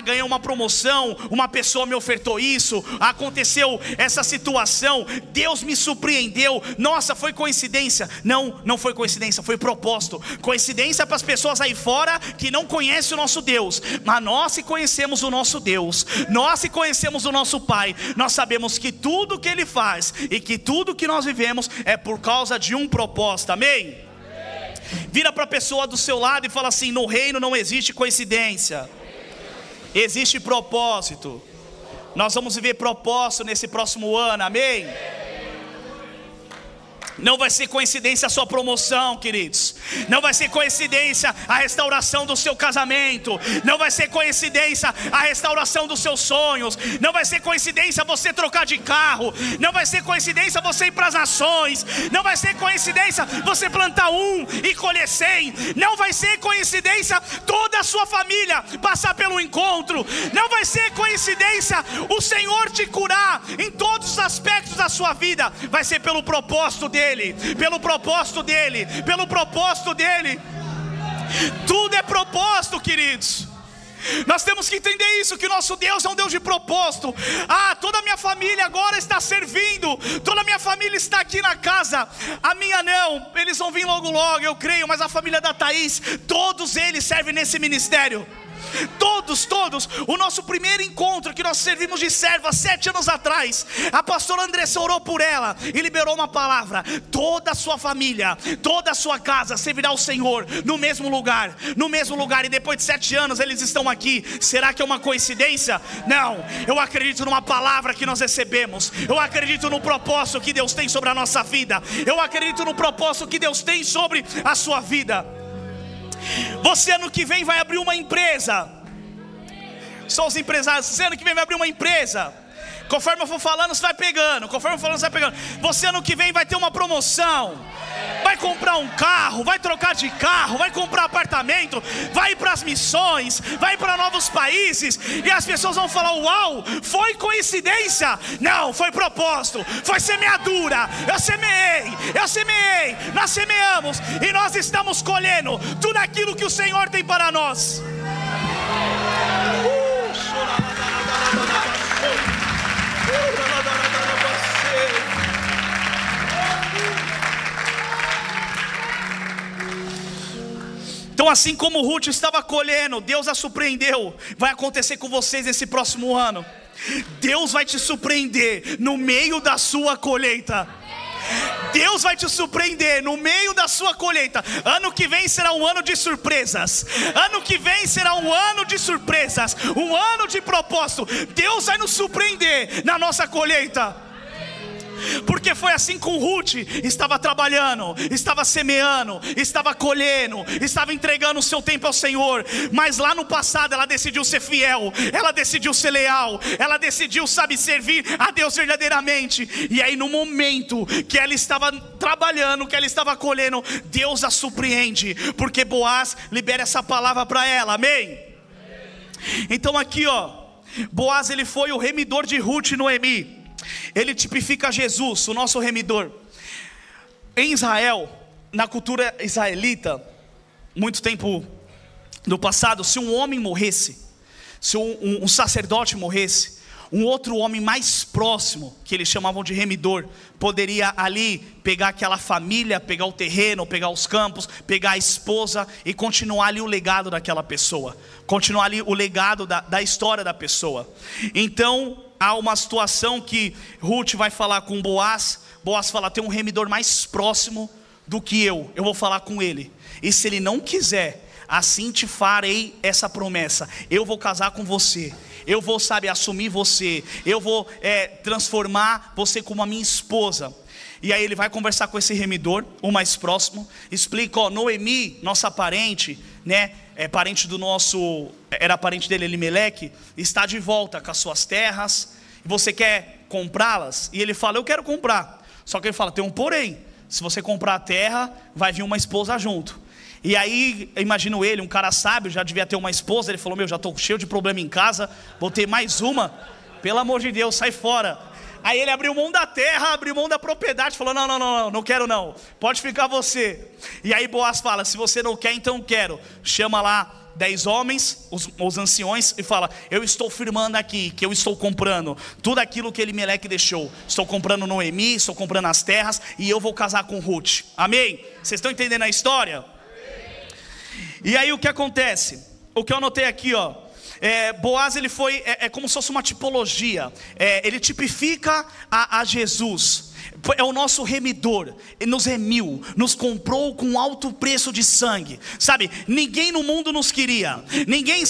Ganhei uma promoção, uma pessoa me ofertou isso, aconteceu essa situação, Deus me surpreendeu, nossa, foi coincidência? Não foi coincidência, foi propósito. Coincidência para as pessoas aí fora que não conhecem o nosso Deus, mas nós que conhecemos o nosso Deus, nós que conhecemos o nosso Pai, nós sabemos que tudo que Ele faz e que tudo que nós vivemos é por causa de um propósito, amém? Vira para a pessoa do seu lado e fala assim: no reino não existe coincidência, existe propósito. Nós vamos viver propósito nesse próximo ano, amém? Não vai ser coincidência a sua promoção, queridos. Não vai ser coincidência a restauração do seu casamento. Não vai ser coincidência a restauração dos seus sonhos. Não vai ser coincidência você trocar de carro. Não vai ser coincidência você ir para as nações. Não vai ser coincidência você plantar 1 e colher 100. Não vai ser coincidência toda a sua família passar pelo encontro. Não vai ser coincidência o Senhor te curar em todos os aspectos da sua vida. Vai ser pelo propósito dele. Pelo propósito dele, pelo propósito dele. Tudo é propósito, queridos. Nós temos que entender isso, que nosso Deus é um Deus de propósito. Toda a minha família agora está servindo, toda a minha família está aqui na casa. A minha não, eles vão vir logo logo, eu creio. Mas a família da Thaís, todos eles servem nesse ministério. Todos. O nosso primeiro encontro que nós servimos de serva 7 anos atrás, a pastora Andressa orou por ela e liberou uma palavra: toda a sua família, toda a sua casa servirá ao Senhor no mesmo lugar. E depois de 7 anos eles estão aqui. Será que é uma coincidência? Não, eu acredito numa palavra que nós recebemos. Eu acredito no propósito que Deus tem sobre a nossa vida. Eu acredito no propósito que Deus tem sobre a sua vida. Você ano que vem vai abrir uma empresa. Só os empresários. Você ano que vem vai abrir uma empresa. Conforme eu for falando, você vai pegando. Você ano que vem vai ter uma promoção. Vai comprar um carro, vai trocar de carro, vai comprar apartamento, vai ir para as missões, vai ir para novos países. E as pessoas vão falar: uau, foi coincidência? Não, foi propósito, foi semeadura. Eu semeei, nós semeamos e nós estamos colhendo tudo aquilo que o Senhor tem para nós. Então, assim como Ruth estava colhendo, Deus a surpreendeu. Vai acontecer com vocês nesse próximo ano. Deus vai te surpreender no meio da sua colheita. Deus vai te surpreender no meio da sua colheita. Ano que vem será um ano de surpresas. Ano que vem será um ano de surpresas, um ano de propósito. Deus vai nos surpreender na nossa colheita. Porque foi assim com Ruth: estava trabalhando, estava semeando, estava colhendo, estava entregando o seu tempo ao Senhor. Mas lá no passado ela decidiu ser fiel, ela decidiu ser leal, ela decidiu, servir a Deus verdadeiramente. E aí no momento que ela estava trabalhando, que ela estava colhendo, Deus a surpreende, porque Boaz libera essa palavra para ela, amém? Então aqui Boaz, ele foi o remidor de Ruth e Noemi. Ele tipifica Jesus, o nosso remidor. Em Israel, na cultura israelita, muito tempo no passado, se um homem morresse, se um sacerdote morresse, um outro homem mais próximo, que eles chamavam de remidor, poderia ali pegar aquela família, pegar o terreno, pegar os campos, pegar a esposa e continuar ali o legado daquela pessoa, continuar ali o legado da história da pessoa. Então há uma situação que Ruth vai falar com Boaz. Boaz fala: tem um remidor mais próximo do que eu vou falar com ele, e se ele não quiser, assim te farei essa promessa: eu vou casar com você, eu vou assumir você, eu vou transformar você como a minha esposa. E aí ele vai conversar com esse remidor, o mais próximo, explica: Noemi, nossa parente, parente do nosso, era parente dele, Elimeleque, está de volta com as suas terras, você quer comprá-las? E ele fala: eu quero comprar. Só que ele fala: tem um porém: se você comprar a terra, vai vir uma esposa junto. E aí, imagino ele, um cara sábio, já devia ter uma esposa. Ele falou: já estou cheio de problema em casa, vou ter mais uma, pelo amor de Deus, sai fora. Aí ele abriu mão da terra, abriu mão da propriedade, falou: não quero não, pode ficar você. E aí Boaz fala: se você não quer, então quero. Chama lá 10 homens, os anciões, e fala: eu estou firmando aqui que eu estou comprando tudo aquilo que Elimeleque deixou. Estou comprando Noemi, estou comprando as terras, e eu vou casar com Ruth. Amém? Vocês estão entendendo a história? E aí o que acontece? O que eu anotei aqui, Boaz, ele foi, como se fosse uma tipologia, ele tipifica a Jesus. É o nosso remidor, ele nos remiu, nos comprou com alto preço de sangue. Ninguém no mundo nos queria, ninguém,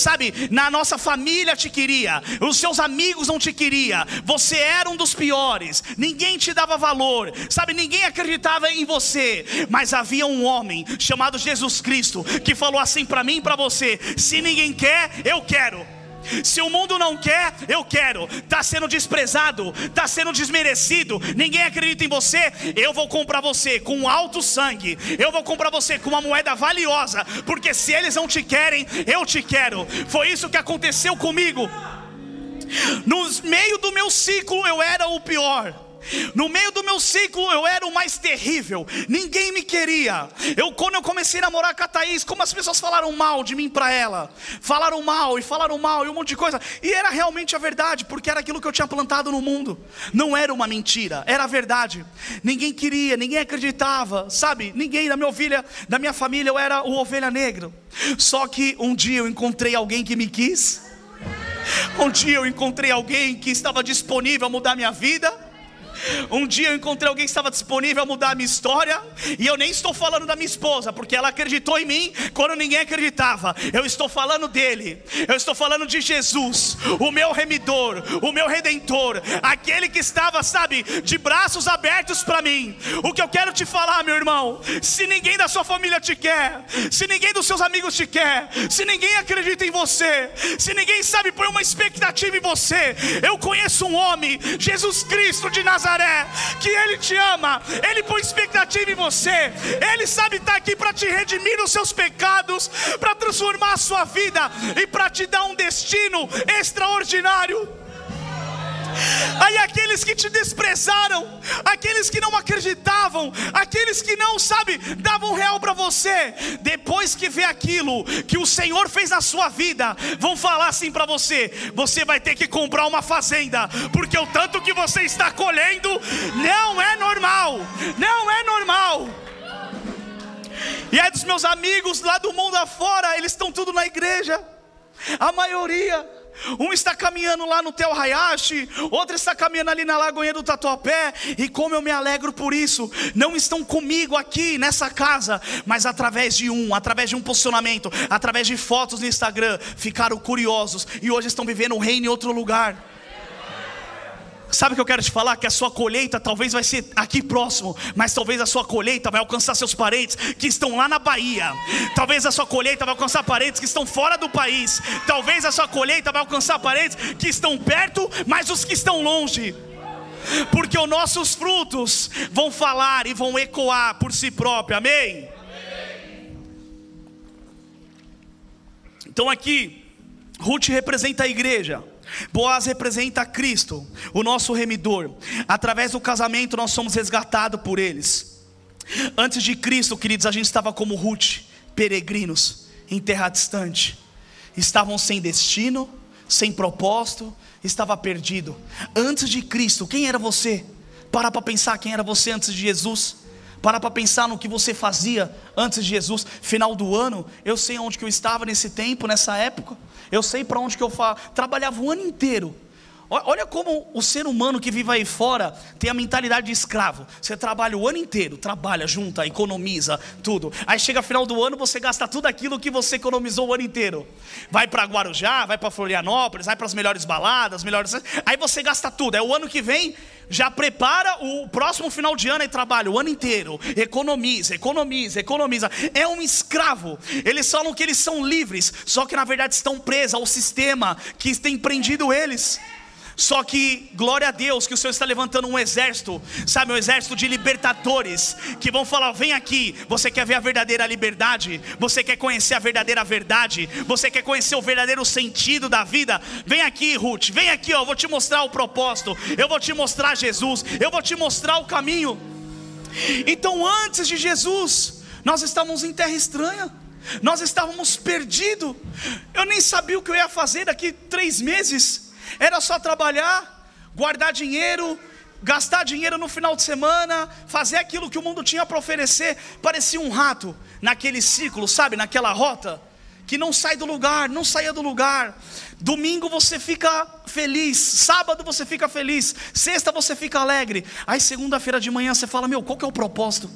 na nossa família te queria, os seus amigos não te queriam, você era um dos piores, ninguém te dava valor, ninguém acreditava em você. Mas havia um homem chamado Jesus Cristo, que falou assim para mim e para você: se ninguém quer, eu quero. Se o mundo não quer, eu quero. Está sendo desprezado, está sendo desmerecido, ninguém acredita em você, eu vou comprar você com alto sangue, eu vou comprar você com uma moeda valiosa, porque se eles não te querem, eu te quero. Foi isso que aconteceu comigo. No meio do meu ciclo eu era o pior, No meio do meu ciclo eu era o mais terrível, ninguém me queria. Quando eu comecei a namorar com a Thaís, como as pessoas falaram mal de mim pra ela, falaram mal e um monte de coisa. E era realmente a verdade, porque era aquilo que eu tinha plantado no mundo. Não era uma mentira, era a verdade. Ninguém queria, ninguém acreditava, sabe? Ninguém da minha família, eu era o ovelha negra. Só que um dia eu encontrei alguém que me quis. Um dia eu encontrei alguém que estava disponível a mudar minha vida. Um dia eu encontrei alguém que estava disponível a mudar a minha história. E eu nem estou falando da minha esposa, porque ela acreditou em mim quando ninguém acreditava. Eu estou falando dele. Eu estou falando de Jesus, o meu remidor, o meu redentor, aquele que estava, sabe, de braços abertos para mim. O que eu quero te falar, meu irmão, se ninguém da sua família te quer, se ninguém dos seus amigos te quer, se ninguém acredita em você, se ninguém, sabe, põe uma expectativa em você, eu conheço um homem, Jesus Cristo de Nazaré, que Ele te ama, Ele põe expectativa em você. Ele sabe estar aqui para te redimir dos seus pecados, para transformar a sua vida e para te dar um destino extraordinário. Aí aqueles que te desprezaram, aqueles que não acreditavam, aqueles que não, sabe, davam real para você, depois que vê aquilo que o Senhor fez na sua vida, vão falar assim para você: você vai ter que comprar uma fazenda, porque o tanto que você está colhendo não é normal, não é normal. E aí dos meus amigos lá do mundo afora, eles estão tudo na igreja, a maioria. Um está caminhando lá no Tel Hayashi, outro está caminhando ali na Lagoinha do Tatuapé. E como eu me alegro por isso. Não estão comigo aqui nessa casa, mas através de um posicionamento, através de fotos no Instagram, ficaram curiosos e hoje estão vivendo o reino em outro lugar. Sabe o que eu quero te falar? Que a sua colheita talvez vai ser aqui próximo, mas talvez a sua colheita vai alcançar seus parentes que estão lá na Bahia. Talvez a sua colheita vai alcançar parentes que estão fora do país. Talvez a sua colheita vai alcançar parentes que estão perto, mas os que estão longe. Porque os nossos frutos vão falar e vão ecoar por si próprios. Amém? Então aqui, Ruth representa a igreja, Boaz representa Cristo, o nosso remidor. Através do casamento nós somos resgatados por eles. Antes de Cristo, queridos, a gente estava como Ruth, peregrinos em terra distante. Estavam sem destino, sem propósito, estava perdido. Antes de Cristo, quem era você? Para pensar quem era você antes de Jesus. Para pensar no que você fazia antes de Jesus. Final do ano, eu sei onde que eu estava nesse tempo, nessa época. Eu sei para onde que eu trabalhava o ano inteiro. Olha como o ser humano que vive aí fora tem a mentalidade de escravo. Você trabalha o ano inteiro, trabalha, junta, economiza, tudo. Aí chega final do ano, você gasta tudo aquilo que você economizou o ano inteiro. Vai para Guarujá, vai para Florianópolis, vai para as melhores baladas, aí você gasta tudo. Aí o ano que vem, já prepara o próximo final de ano e trabalha o ano inteiro. Economiza. É um escravo. Eles falam que eles são livres, só que na verdade estão presos ao sistema que tem prendido eles. Só que, glória a Deus, que o Senhor está levantando um exército, sabe, um exército de libertadores, que vão falar: vem aqui, você quer ver a verdadeira liberdade? Você quer conhecer a verdadeira verdade? Você quer conhecer o verdadeiro sentido da vida? Vem aqui, Ruth, vem aqui, eu vou te mostrar o propósito, eu vou te mostrar Jesus, eu vou te mostrar o caminho. Então antes de Jesus, nós estávamos em terra estranha, nós estávamos perdidos. Eu nem sabia o que eu ia fazer daqui 3 meses. Era só trabalhar, guardar dinheiro, gastar dinheiro no final de semana, fazer aquilo que o mundo tinha para oferecer. Parecia um rato naquele ciclo, sabe, naquela rota que não sai do lugar, não saía do lugar. Domingo você fica feliz, sábado você fica feliz, sexta você fica alegre. Aí segunda-feira de manhã você fala: meu, qual que é o propósito?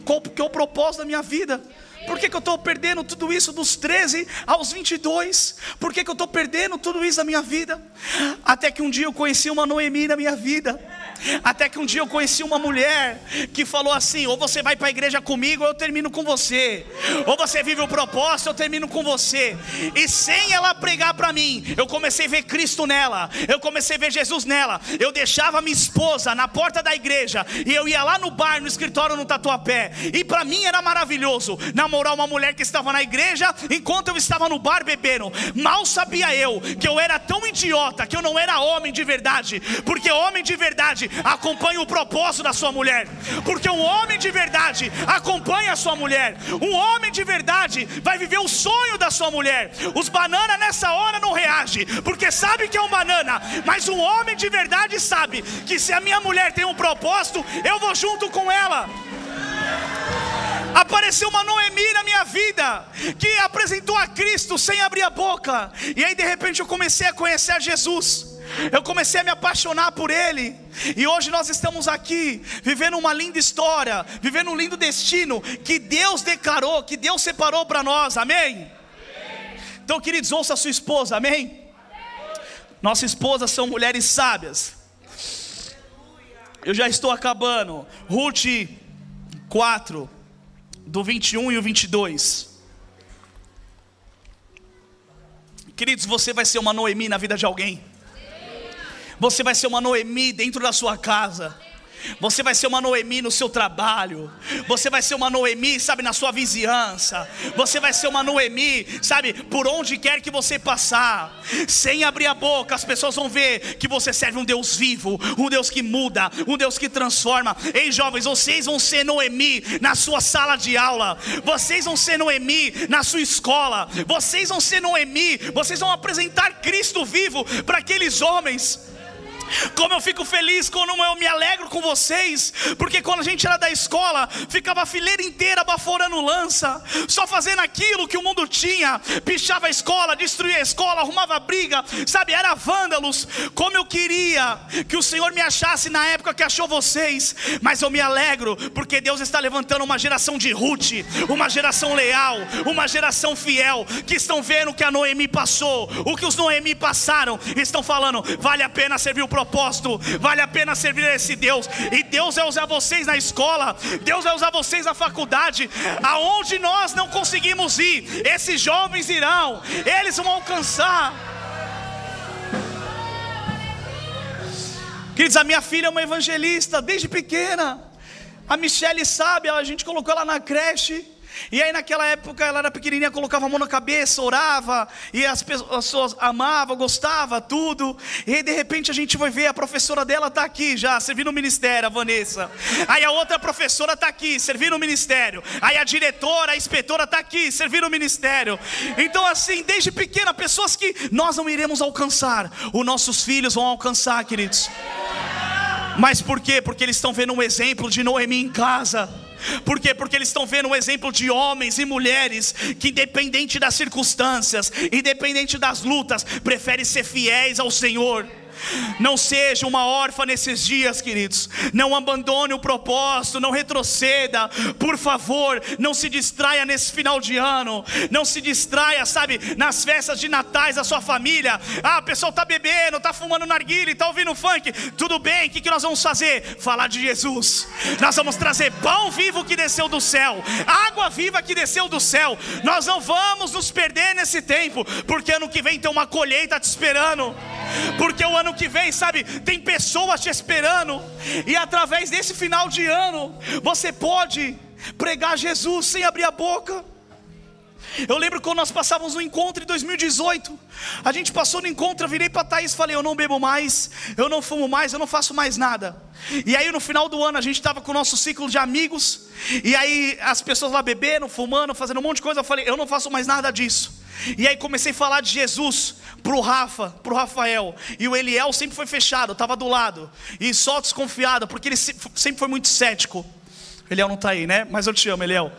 Qual que é o propósito da minha vida? Por que eu estou perdendo tudo isso dos 13 aos 22? Por que eu estou perdendo tudo isso da minha vida? Até que um dia eu conheci uma Noemi na minha vida. Até que um dia eu conheci uma mulher que falou assim: ou você vai para a igreja comigo, ou eu termino com você. Ou você vive o propósito, eu termino com você. E sem ela pregar para mim, eu comecei a ver Cristo nela, eu comecei a ver Jesus nela. Eu deixava minha esposa na porta da igreja e eu ia lá no bar, no escritório no Tatuapé. E para mim era maravilhoso namorar uma mulher que estava na igreja enquanto eu estava no bar bebendo. Mal sabia eu que eu era tão idiota, que eu não era homem de verdade. Porque homem de verdade verdade acompanha o propósito da sua mulher, porque um homem de verdade acompanha a sua mulher. Um homem de verdade vai viver o sonho da sua mulher. Os banana nessa hora não reagem, porque sabe que é um banana, mas um homem de verdade sabe que se a minha mulher tem um propósito, eu vou junto com ela. Apareceu uma Noemi na minha vida, que apresentou a Cristo sem abrir a boca. E aí de repente eu comecei a conhecer a Jesus, eu comecei a me apaixonar por Ele. E hoje nós estamos aqui, vivendo uma linda história, vivendo um lindo destino, que Deus declarou, que Deus separou para nós, amém? Então queridos, ouça a sua esposa, amém? Nossas esposas são mulheres sábias. Eu já estou acabando. Ruth 4, do 21 e o 22. Queridos, você vai ser uma Noemi na vida de alguém. Você vai ser uma Noemi dentro da sua casa. Você vai ser uma Noemi no seu trabalho. Você vai ser uma Noemi, sabe, na sua vizinhança. Você vai ser uma Noemi, sabe, por onde quer que você passar. Sem abrir a boca, as pessoas vão ver que você serve um Deus vivo, um Deus que muda, um Deus que transforma. Ei jovens, vocês vão ser Noemi na sua sala de aula. Vocês vão ser Noemi na sua escola. Vocês vão ser Noemi. Vocês vão apresentar Cristo vivo para aqueles homens. Como eu fico feliz quando eu me alegro com vocês, porque quando a gente era da escola, ficava a fileira inteira baforando lança, só fazendo aquilo que o mundo tinha, pichava a escola, destruía a escola, arrumava briga, sabe, era vândalos. Como eu queria que o Senhor me achasse na época que achou vocês, mas eu me alegro, porque Deus está levantando uma geração de Ruth, uma geração leal, uma geração fiel, que estão vendo o que a Noemi passou, o que os Noemi passaram, estão falando, vale a pena servir o propósito, vale a pena servir a esse Deus. E Deus vai usar vocês na escola, Deus vai usar vocês na faculdade, aonde nós não conseguimos ir, esses jovens irão, eles vão alcançar. Queridos, a minha filha é uma evangelista desde pequena. A Michelle sabe, a gente colocou ela na creche. E aí naquela época ela era pequenininha, colocava a mão na cabeça, orava, e as pessoas amavam, gostavam, tudo. E aí de repente a gente vai ver, a professora dela está aqui já, servindo no ministério, a Vanessa. Aí a outra professora está aqui, servindo no ministério. Aí a diretora, a inspetora está aqui, servindo no ministério. Então assim, desde pequena, pessoas que nós não iremos alcançar, os nossos filhos vão alcançar, queridos. Mas por quê? Porque eles estão vendo um exemplo de Noemi em casa. Por quê? Porque eles estão vendo um exemplo de homens e mulheres que, independente das circunstâncias, independente das lutas, preferem ser fiéis ao Senhor. Não seja uma órfã nesses dias, queridos. Não abandone o propósito, não retroceda. Por favor, não se distraia nesse final de ano. Não se distraia, sabe, nas festas de natais da sua família. Ah, o pessoal está bebendo, está fumando narguilha, está ouvindo funk. Tudo bem, o que nós vamos fazer? Falar de Jesus. Nós vamos trazer pão vivo que desceu do céu, água viva que desceu do céu. Nós não vamos nos perder nesse tempo, porque ano que vem tem uma colheita te esperando. Porque o ano que vem, sabe, tem pessoas te esperando. E através desse final de ano, você pode pregar Jesus sem abrir a boca. Eu lembro quando nós passávamos no encontro em 2018. A gente passou no encontro, eu virei para Thaís e falei, eu não bebo mais, eu não fumo mais, eu não faço mais nada. E aí no final do ano a gente estava com o nosso ciclo de amigos. E aí as pessoas lá bebendo, fumando, fazendo um monte de coisa. Eu falei, eu não faço mais nada disso. E aí comecei a falar de Jesus pro Rafael. E o Eliel sempre foi fechado, estava do lado. E só desconfiado, porque ele sempre foi muito cético. Eliel não está aí, né? Mas eu te amo, Eliel.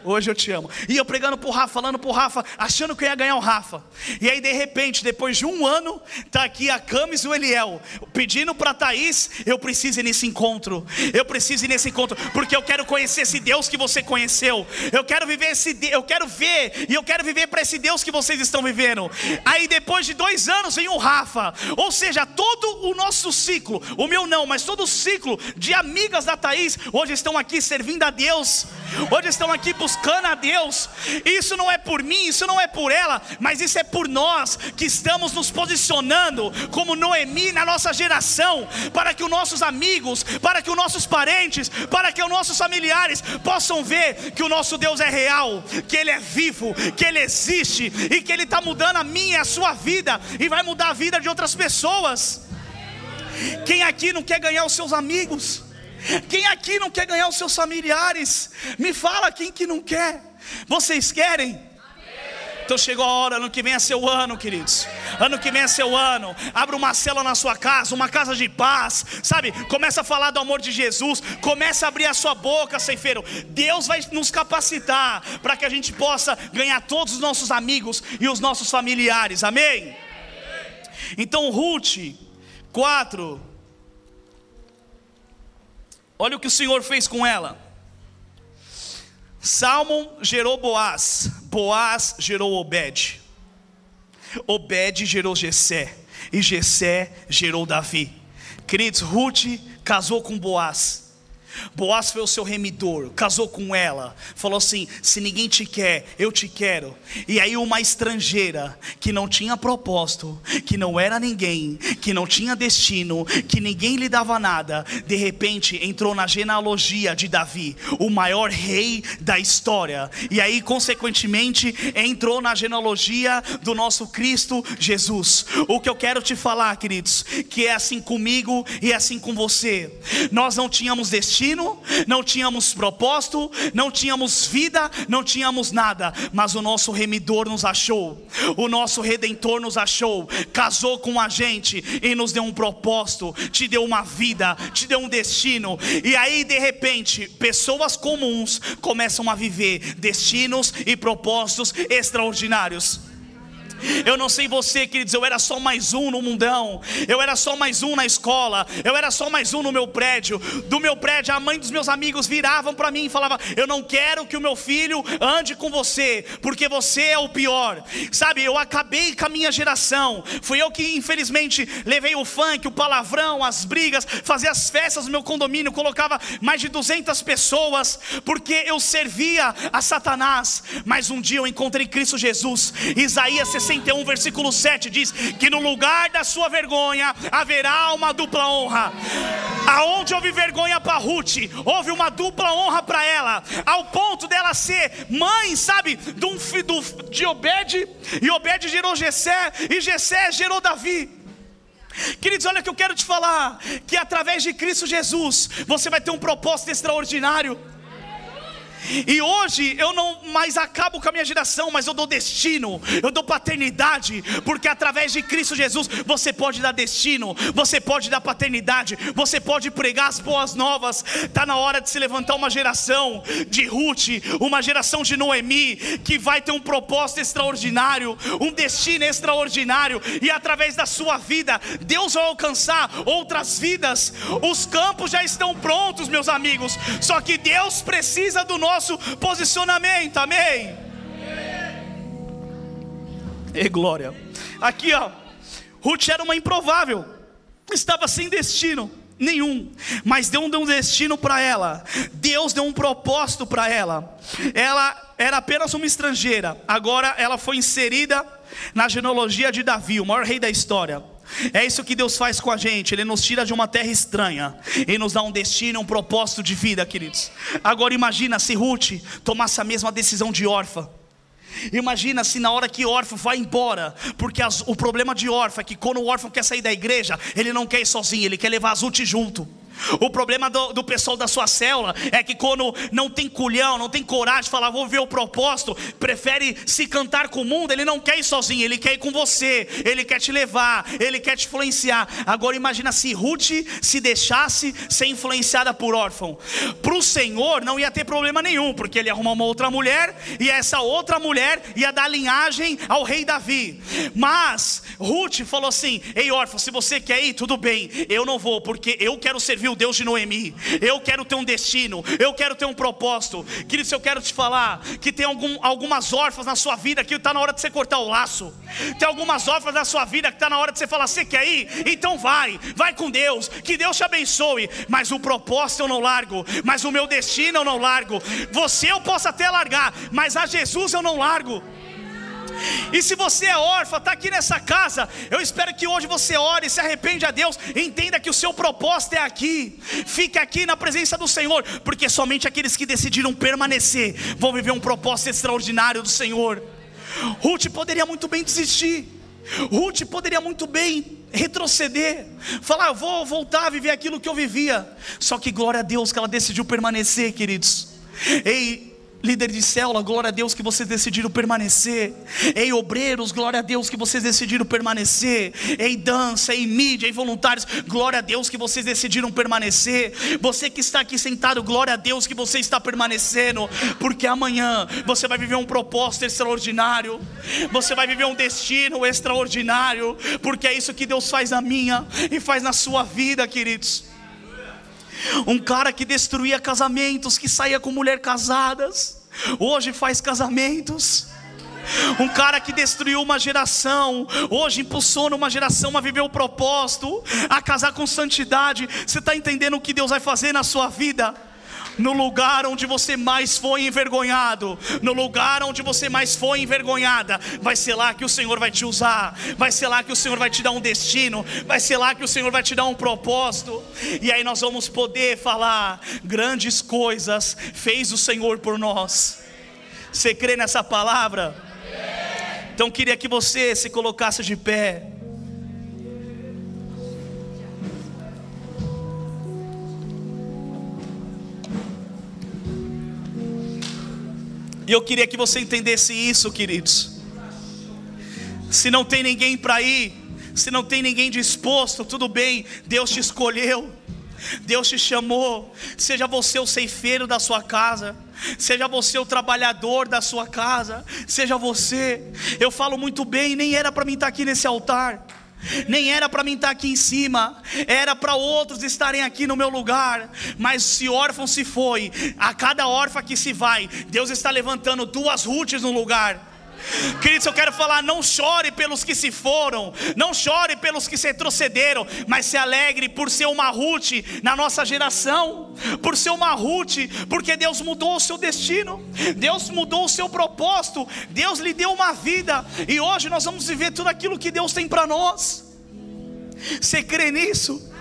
Hoje eu te amo. E eu pregando pro Rafa, falando pro Rafa, achando que eu ia ganhar o Rafa. E aí de repente, depois de um ano, tá aqui a Camis e o Eliel pedindo pra Thaís, eu preciso ir nesse encontro. Eu preciso ir nesse encontro, porque eu quero conhecer esse Deus que você conheceu. Eu quero viver eu quero ver, e eu quero viver para esse Deus que vocês estão vivendo. Aí depois de 2 anos vem o Rafa. Ou seja, todo o nosso ciclo, o meu não, mas todo o ciclo de amigas da Thaís, hoje estão aqui servindo a Deus. Hoje estão aqui buscando a Deus. Isso não é por mim, isso não é por ela, mas isso é por nós que estamos nos posicionando como Noemi na nossa geração, para que os nossos amigos, para que os nossos parentes, para que os nossos familiares possam ver que o nosso Deus é real, que Ele é vivo, que Ele existe e que Ele está mudando a minha e a sua vida e vai mudar a vida de outras pessoas. Quem aqui não quer ganhar os seus amigos? Quem aqui não quer ganhar os seus familiares? Me fala quem que não quer. Vocês querem? Então chegou a hora, ano que vem é seu ano, queridos. Ano que vem é seu ano. Abra uma célula na sua casa, uma casa de paz, sabe? Começa a falar do amor de Jesus. Começa a abrir a sua boca, ceifeiro. Deus vai nos capacitar para que a gente possa ganhar todos os nossos amigos e os nossos familiares, amém? Então Ruth 4, olha o que o Senhor fez com ela. Salmão gerou Boaz, Boaz gerou Obed, Obed gerou Jessé, e Jessé gerou Davi. Queridos, Ruth casou com Boaz. Boaz foi o seu remidor, casou com ela, falou assim: se ninguém te quer, eu te quero. E aí uma estrangeira, que não tinha propósito, que não era ninguém, que não tinha destino, que ninguém lhe dava nada, de repente entrou na genealogia de Davi, o maior rei da história. E aí consequentemente entrou na genealogia do nosso Cristo Jesus. O que eu quero te falar, queridos, que é assim comigo e é assim com você. Nós não tínhamos destino, não tínhamos propósito, não tínhamos vida, não tínhamos nada, mas o nosso remidor nos achou, o nosso redentor nos achou, casou com a gente e nos deu um propósito, te deu uma vida, te deu um destino. E aí de repente pessoas comuns começam a viver destinos e propósitos extraordinários. Eu não sei você, queridos, eu era só mais um no mundão, eu era só mais um na escola, eu era só mais um no meu prédio. Do meu prédio, a mãe dos meus amigos viravam para mim e falava: eu não quero que o meu filho ande com você, porque você é o pior. Sabe, eu acabei com a minha geração. Fui eu que infelizmente levei o funk, o palavrão, as brigas, fazia as festas no meu condomínio, colocava mais de 200 pessoas, porque eu servia a Satanás. Mas um dia eu encontrei Cristo Jesus. Isaías 61 versículo 7 diz que no lugar da sua vergonha haverá uma dupla honra. Aonde houve vergonha para Ruth, houve uma dupla honra para ela, ao ponto dela ser mãe, sabe, de Obed, e Obed gerou Jessé, e Jessé gerou Davi. Queridos, olha o que eu quero te falar, que através de Cristo Jesus você vai ter um propósito extraordinário. E hoje eu não mais acabo com a minha geração, mas eu dou destino, eu dou paternidade, porque através de Cristo Jesus você pode dar destino, você pode dar paternidade, você pode pregar as boas novas. Está na hora de se levantar uma geração de Ruth, uma geração de Noemi, que vai ter um propósito extraordinário, um destino extraordinário, e através da sua vida Deus vai alcançar outras vidas. Os campos já estão prontos, meus amigos, só que Deus precisa do nosso posicionamento, amém? E glória. Aqui ó, Ruth era uma improvável, estava sem destino nenhum, mas Deus deu um destino para ela. Deus deu um propósito para ela. Ela era apenas uma estrangeira, agora ela foi inserida na genealogia de Davi, o maior rei da história. É isso que Deus faz com a gente. Ele nos tira de uma terra estranha e nos dá um destino, um propósito de vida, queridos. Agora imagina se Ruth tomasse a mesma decisão de órfã. Imagina se na hora que órfão vai embora, porque o problema de órfão é que quando o órfão quer sair da igreja, ele não quer ir sozinho, ele quer levar as Ruth junto. O problema do pessoal da sua célula é que quando não tem culhão, não tem coragem de falar, vou ver o propósito, prefere se cantar com o mundo, ele não quer ir sozinho, ele quer ir com você, ele quer te levar, ele quer te influenciar. Agora imagina se Ruth se deixasse ser influenciada por órfão. Para o Senhor não ia ter problema nenhum, porque ele ia arrumar uma outra mulher, e essa outra mulher ia dar linhagem ao rei Davi. Mas Ruth falou assim: ei órfão, se você quer ir, tudo bem, eu não vou, porque eu quero servir o Deus de Noemi, eu quero ter um destino, eu quero ter um propósito. Querido, eu quero te falar que tem algumas órfãs na sua vida que está na hora de você cortar o laço. Tem algumas órfãs na sua vida que está na hora de você falar: você quer ir? Então vai com Deus, que Deus te abençoe, mas o propósito eu não largo, mas o meu destino eu não largo. Você eu posso até largar, mas a Jesus eu não largo. E se você é órfã, está aqui nessa casa, eu espero que hoje você ore, se arrepende a Deus, entenda que o seu propósito é aqui. Fique aqui na presença do Senhor, porque somente aqueles que decidiram permanecer vão viver um propósito extraordinário do Senhor. Ruth poderia muito bem desistir. Ruth poderia muito bem retroceder, falar: eu vou voltar a viver aquilo que eu vivia. Só que glória a Deus que ela decidiu permanecer, queridos. Ei, líder de célula, glória a Deus que vocês decidiram permanecer. Ei, obreiros, glória a Deus que vocês decidiram permanecer. Ei, dança, ei, mídia, ei, voluntários, glória a Deus que vocês decidiram permanecer. Você que está aqui sentado, glória a Deus que você está permanecendo, porque amanhã você vai viver um propósito extraordinário, você vai viver um destino extraordinário, porque é isso que Deus faz na minha e faz na sua vida, queridos. Um cara que destruía casamentos, que saía com mulheres casadas, hoje faz casamentos. Um cara que destruiu uma geração, hoje impulsiona uma geração a viver o propósito, a casar com santidade. Você está entendendo o que Deus vai fazer na sua vida? No lugar onde você mais foi envergonhado, no lugar onde você mais foi envergonhada, vai ser lá que o Senhor vai te usar, vai ser lá que o Senhor vai te dar um destino, vai ser lá que o Senhor vai te dar um propósito. E aí nós vamos poder falar: grandes coisas fez o Senhor por nós. Você crê nessa palavra? Então queria que você se colocasse de pé. E eu queria que você entendesse isso, queridos. Se não tem ninguém para ir, se não tem ninguém disposto, tudo bem, Deus te escolheu, Deus te chamou. Seja você o ceifeiro da sua casa, seja você o trabalhador da sua casa, seja você. Eu falo muito bem, nem era para mim estar aqui nesse altar, nem era para mim estar aqui em cima, era para outros estarem aqui no meu lugar. Mas se órfão se foi, a cada órfã que se vai, Deus está levantando 2 Ruths no lugar. Queridos, eu quero falar: não chore pelos que se foram, não chore pelos que se retrocederam, mas se alegre por ser uma Ruth na nossa geração, por ser uma Ruth, porque Deus mudou o seu destino, Deus mudou o seu propósito, Deus lhe deu uma vida, e hoje nós vamos viver tudo aquilo que Deus tem para nós. Você crê nisso?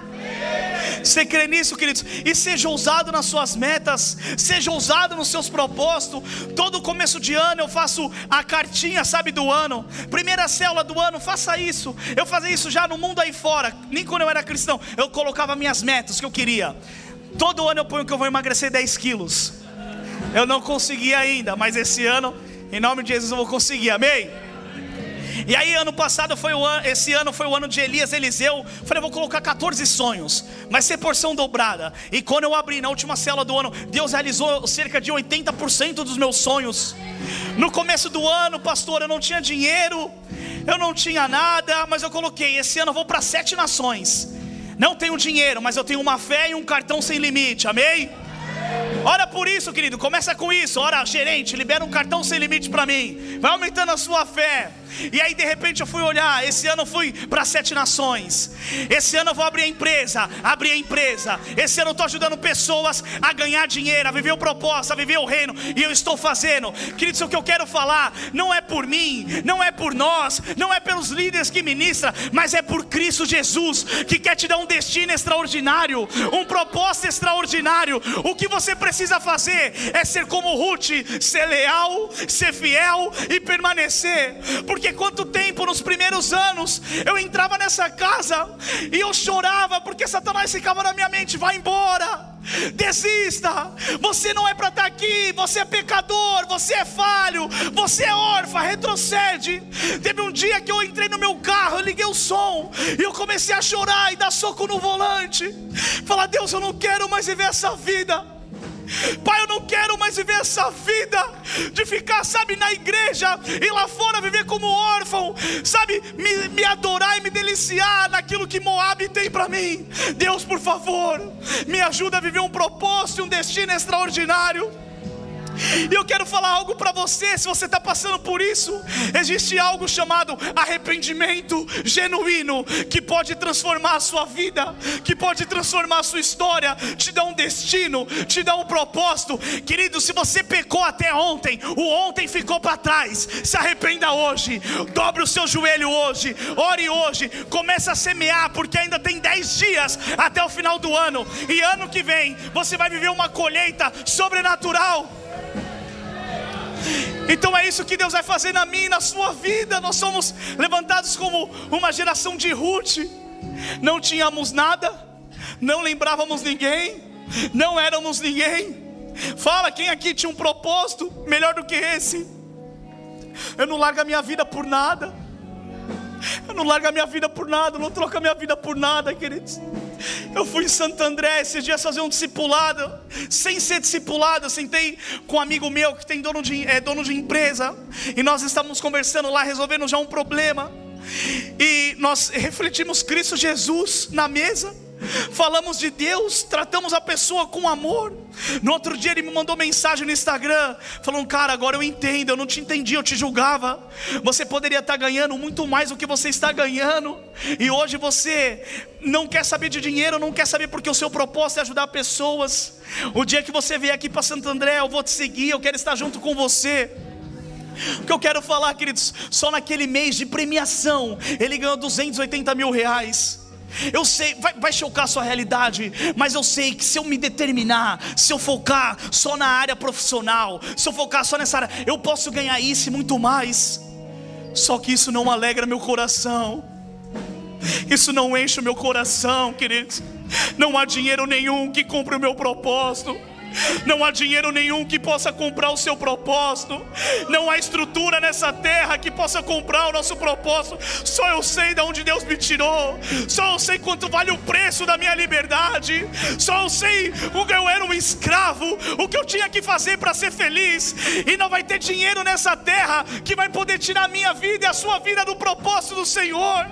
Você crê nisso, queridos? E seja ousado nas suas metas, seja ousado nos seus propósitos. Todo começo de ano eu faço a cartinha, sabe, do ano, primeira célula do ano. Faça isso. Eu fazia isso já no mundo aí fora, nem quando eu era cristão. Eu colocava minhas metas que eu queria. Todo ano eu ponho que eu vou emagrecer 10 quilos. Eu não consegui ainda, mas esse ano, em nome de Jesus, eu vou conseguir, amém? E aí esse ano foi o ano de Elias, Eliseu. Falei: eu vou colocar 14 sonhos, vai ser porção dobrada. E quando eu abri na última célula do ano, Deus realizou cerca de 80% dos meus sonhos. No começo do ano, pastor, eu não tinha dinheiro, eu não tinha nada, mas eu coloquei: esse ano eu vou para 7 nações. Não tenho dinheiro, mas eu tenho uma fé e um cartão sem limite, amém? Ora por isso, querido, começa com isso. Ora, gerente, libera um cartão sem limite para mim. Vai aumentando a sua fé. E aí de repente eu fui olhar, esse ano eu fui para 7 nações. Esse ano eu vou abrir a empresa. Esse ano eu estou ajudando pessoas a ganhar dinheiro, a viver o propósito, a viver o reino. E eu estou fazendo. Queridos, o que eu quero falar não é por mim, não é por nós, não é pelos líderes que ministram, mas é por Cristo Jesus, que quer te dar um destino extraordinário, um propósito extraordinário. O que você precisa fazer é ser como Ruth, ser leal, ser fiel e permanecer. Porque quanto tempo nos primeiros anos eu entrava nessa casa e eu chorava, porque Satanás ficava na minha mente: vai embora, desista, você não é para estar aqui, você é pecador, você é falho, você é órfã, retrocede. Teve um dia que eu entrei no meu carro, eu liguei o som e eu comecei a chorar e dar soco no volante, falar: Deus, eu não quero mais viver essa vida. Pai, eu não quero mais viver essa vida de ficar, sabe, na igreja e lá fora viver como órfão, sabe, me adorar e me deliciar naquilo que Moabe tem para mim. Deus, por favor, me ajuda a viver um propósito e um destino extraordinário. E eu quero falar algo para você. Se você está passando por isso, existe algo chamado arrependimento genuíno, que pode transformar a sua vida, que pode transformar a sua história, te dar um destino, te dar um propósito. Querido, se você pecou até ontem, o ontem ficou para trás. Se arrependa hoje, dobre o seu joelho hoje, ore hoje, começa a semear, porque ainda tem 10 dias até o final do ano. E ano que vem você vai viver uma colheita sobrenatural. Então é isso que Deus vai fazer na minha e na sua vida. Nós somos levantados como uma geração de Ruth. Não tínhamos nada, não lembrávamos ninguém, não éramos ninguém. Fala, quem aqui tinha um propósito melhor do que esse? Eu não largo a minha vida por nada. Eu não largo a minha vida por nada, eu não troco a minha vida por nada, queridos. Eu fui em Santo André esses dias fazer um discipulado. Sem ser discipulado, eu sentei com um amigo meu que tem dono de empresa. E nós estávamos conversando lá, resolvendo já um problema. E nós refletimos Cristo Jesus na mesa. Falamos de Deus, tratamos a pessoa com amor. No outro dia ele me mandou mensagem no Instagram falando: cara, agora eu entendo, eu não te entendi, eu te julgava. Você poderia estar ganhando muito mais do que você está ganhando. E hoje você não quer saber de dinheiro, não quer saber porque o seu propósito é ajudar pessoas. O dia que você vier aqui para Santo André, eu vou te seguir, eu quero estar junto com você. O que eu quero falar, queridos, só naquele mês de premiação ele ganhou 280 mil reais. Eu sei, vai chocar a sua realidade, mas eu sei que se eu me determinar, se eu focar só na área profissional, se eu focar só nessa área, eu posso ganhar isso e muito mais. Só que isso não alegra meu coração, isso não enche o meu coração, queridos. Não há dinheiro nenhum que cumpra o meu propósito. Não há dinheiro nenhum que possa comprar o seu propósito. Não há estrutura nessa terra que possa comprar o nosso propósito. Só eu sei de onde Deus me tirou. Só eu sei quanto vale o preço da minha liberdade. Só eu sei o que eu era um escravo, o que eu tinha que fazer para ser feliz. E não vai ter dinheiro nessa terra que vai poder tirar a minha vida e a sua vida do propósito do Senhor.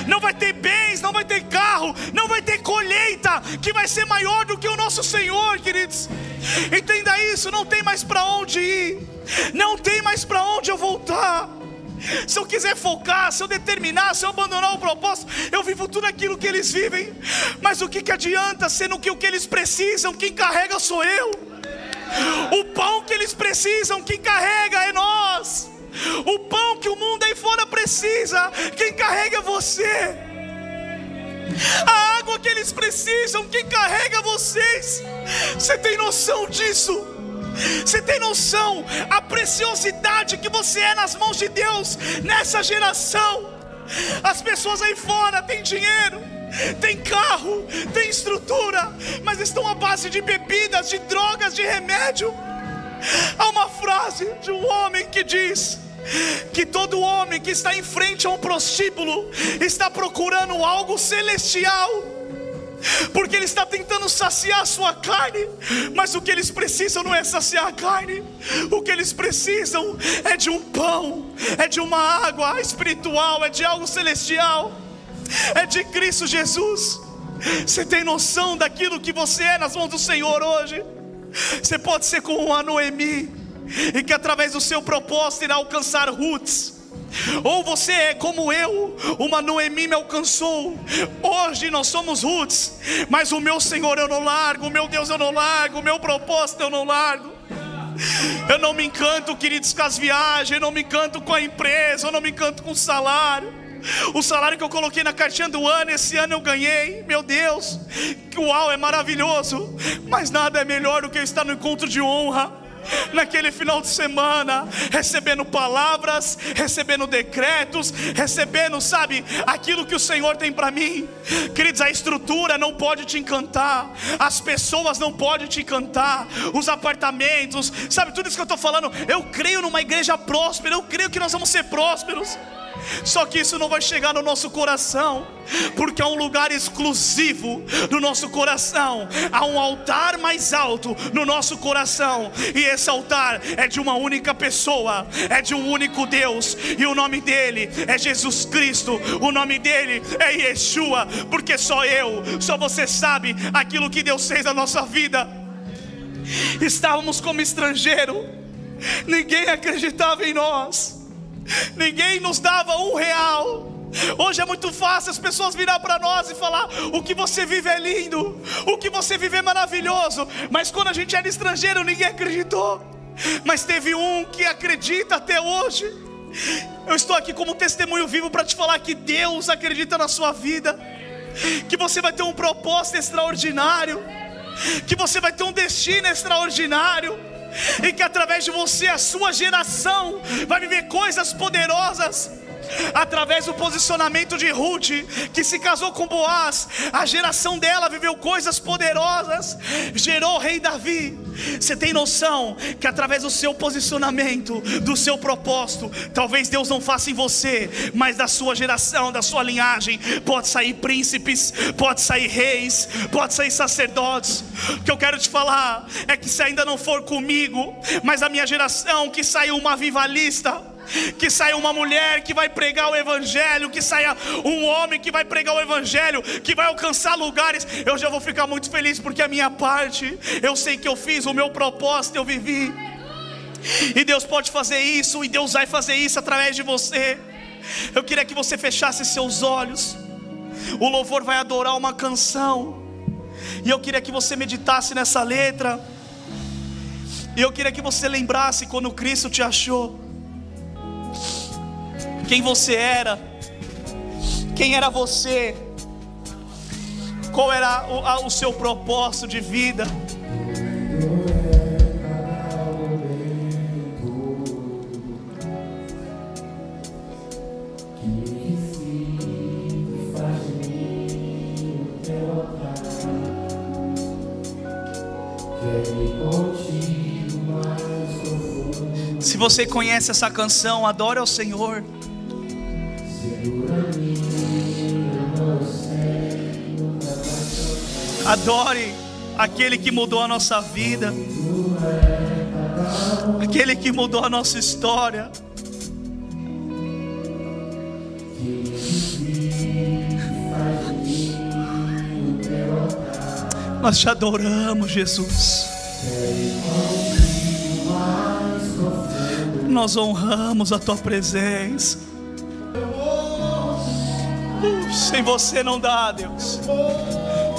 Não vai ter bens, não vai ter carro, não vai ter colheita que vai ser maior do que o nosso Senhor, queridos. Entenda isso, não tem mais para onde ir, não tem mais para onde eu voltar. Se eu quiser focar, se eu determinar, se eu abandonar o propósito, eu vivo tudo aquilo que eles vivem. Mas o que adianta, sendo que o que eles precisam, quem carrega sou eu. O pão que eles precisam, quem carrega é nós. O pão que o mundo aí fora precisa, quem carrega é você. A água que eles precisam, quem carrega vocês. Você tem noção disso? Você tem noção a preciosidade que você é nas mãos de Deus nessa geração? As pessoas aí fora têm dinheiro, tem carro, tem estrutura, mas estão à base de bebidas, de drogas, de remédio. Há uma frase de um homem que diz que todo homem que está em frente a um prostíbulo está procurando algo celestial, porque ele está tentando saciar a sua carne. Mas o que eles precisam não é saciar a carne. O que eles precisam é de um pão, é de uma água espiritual, é de algo celestial, é de Cristo Jesus. Você tem noção daquilo que você é nas mãos do Senhor hoje? Você pode ser como uma Noemi, e que através do seu propósito irá alcançar Ruths. Ou você é como eu, uma Noemi me alcançou. Hoje nós somos Ruths, mas o meu Senhor eu não largo, o meu Deus eu não largo, o meu propósito eu não largo. Eu não me encanto, queridos, com as viagens, eu não me encanto com a empresa, eu não me encanto com o salário. O salário que eu coloquei na cartinha do ano, esse ano eu ganhei. Meu Deus, que uau, é maravilhoso. Mas nada é melhor do que eu estar no encontro de honra, naquele final de semana, recebendo palavras, recebendo decretos, recebendo, sabe, aquilo que o Senhor tem para mim. Queridos, a estrutura não pode te encantar, as pessoas não podem te encantar, os apartamentos, sabe, tudo isso que eu estou falando. Eu creio numa igreja próspera, eu creio que nós vamos ser prósperos. Só que isso não vai chegar no nosso coração, porque há um lugar exclusivo no nosso coração. Há um altar mais alto no nosso coração, e esse altar é de uma única pessoa, é de um único Deus. E o nome dele é Jesus Cristo, o nome dele é Yeshua. Porque só você sabe aquilo que Deus fez na nossa vida. Estávamos como estrangeiro, ninguém acreditava em nós, ninguém nos dava R$1. Hoje é muito fácil as pessoas virar para nós e falar: o que você vive é lindo, o que você vive é maravilhoso. Mas quando a gente era estrangeiro, ninguém acreditou. Mas teve um que acredita até hoje. Eu estou aqui como testemunho vivo para te falar que Deus acredita na sua vida, que você vai ter um propósito extraordinário, que você vai ter um destino extraordinário. e que através de você a sua geração vai viver coisas poderosas. Através do posicionamento de Ruth, que se casou com Boaz, a geração dela viveu coisas poderosas, gerou o rei Davi. Você tem noção que através do seu posicionamento, do seu propósito, talvez Deus não faça em você, mas da sua geração, da sua linhagem, pode sair príncipes, pode sair reis, pode sair sacerdotes. O que eu quero te falar é que se ainda não for comigo, mas a minha geração, que saiu uma avivalista, que saia uma mulher que vai pregar o evangelho, que saia um homem que vai pregar o evangelho, que vai alcançar lugares, eu já vou ficar muito feliz, porque a minha parte, eu sei que eu fiz, o meu propósito eu vivi. E Deus pode fazer isso, e Deus vai fazer isso através de você. Eu queria que você fechasse seus olhos. O louvor vai adorar uma canção, e eu queria que você meditasse nessa letra. E eu queria que você lembrasse quando Cristo te achou, quem você era, quem era você, qual era o seu propósito de vida. Se você conhece essa canção, adore ao Senhor. Adore aquele que mudou a nossa vida, aquele que mudou a nossa história. Nós te adoramos, Jesus. Nós honramos a tua presença. Sem você não dá, Deus.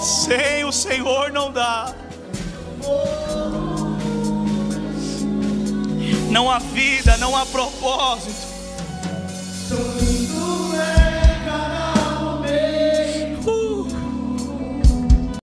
Sem o Senhor não dá. Não há vida, não há propósito.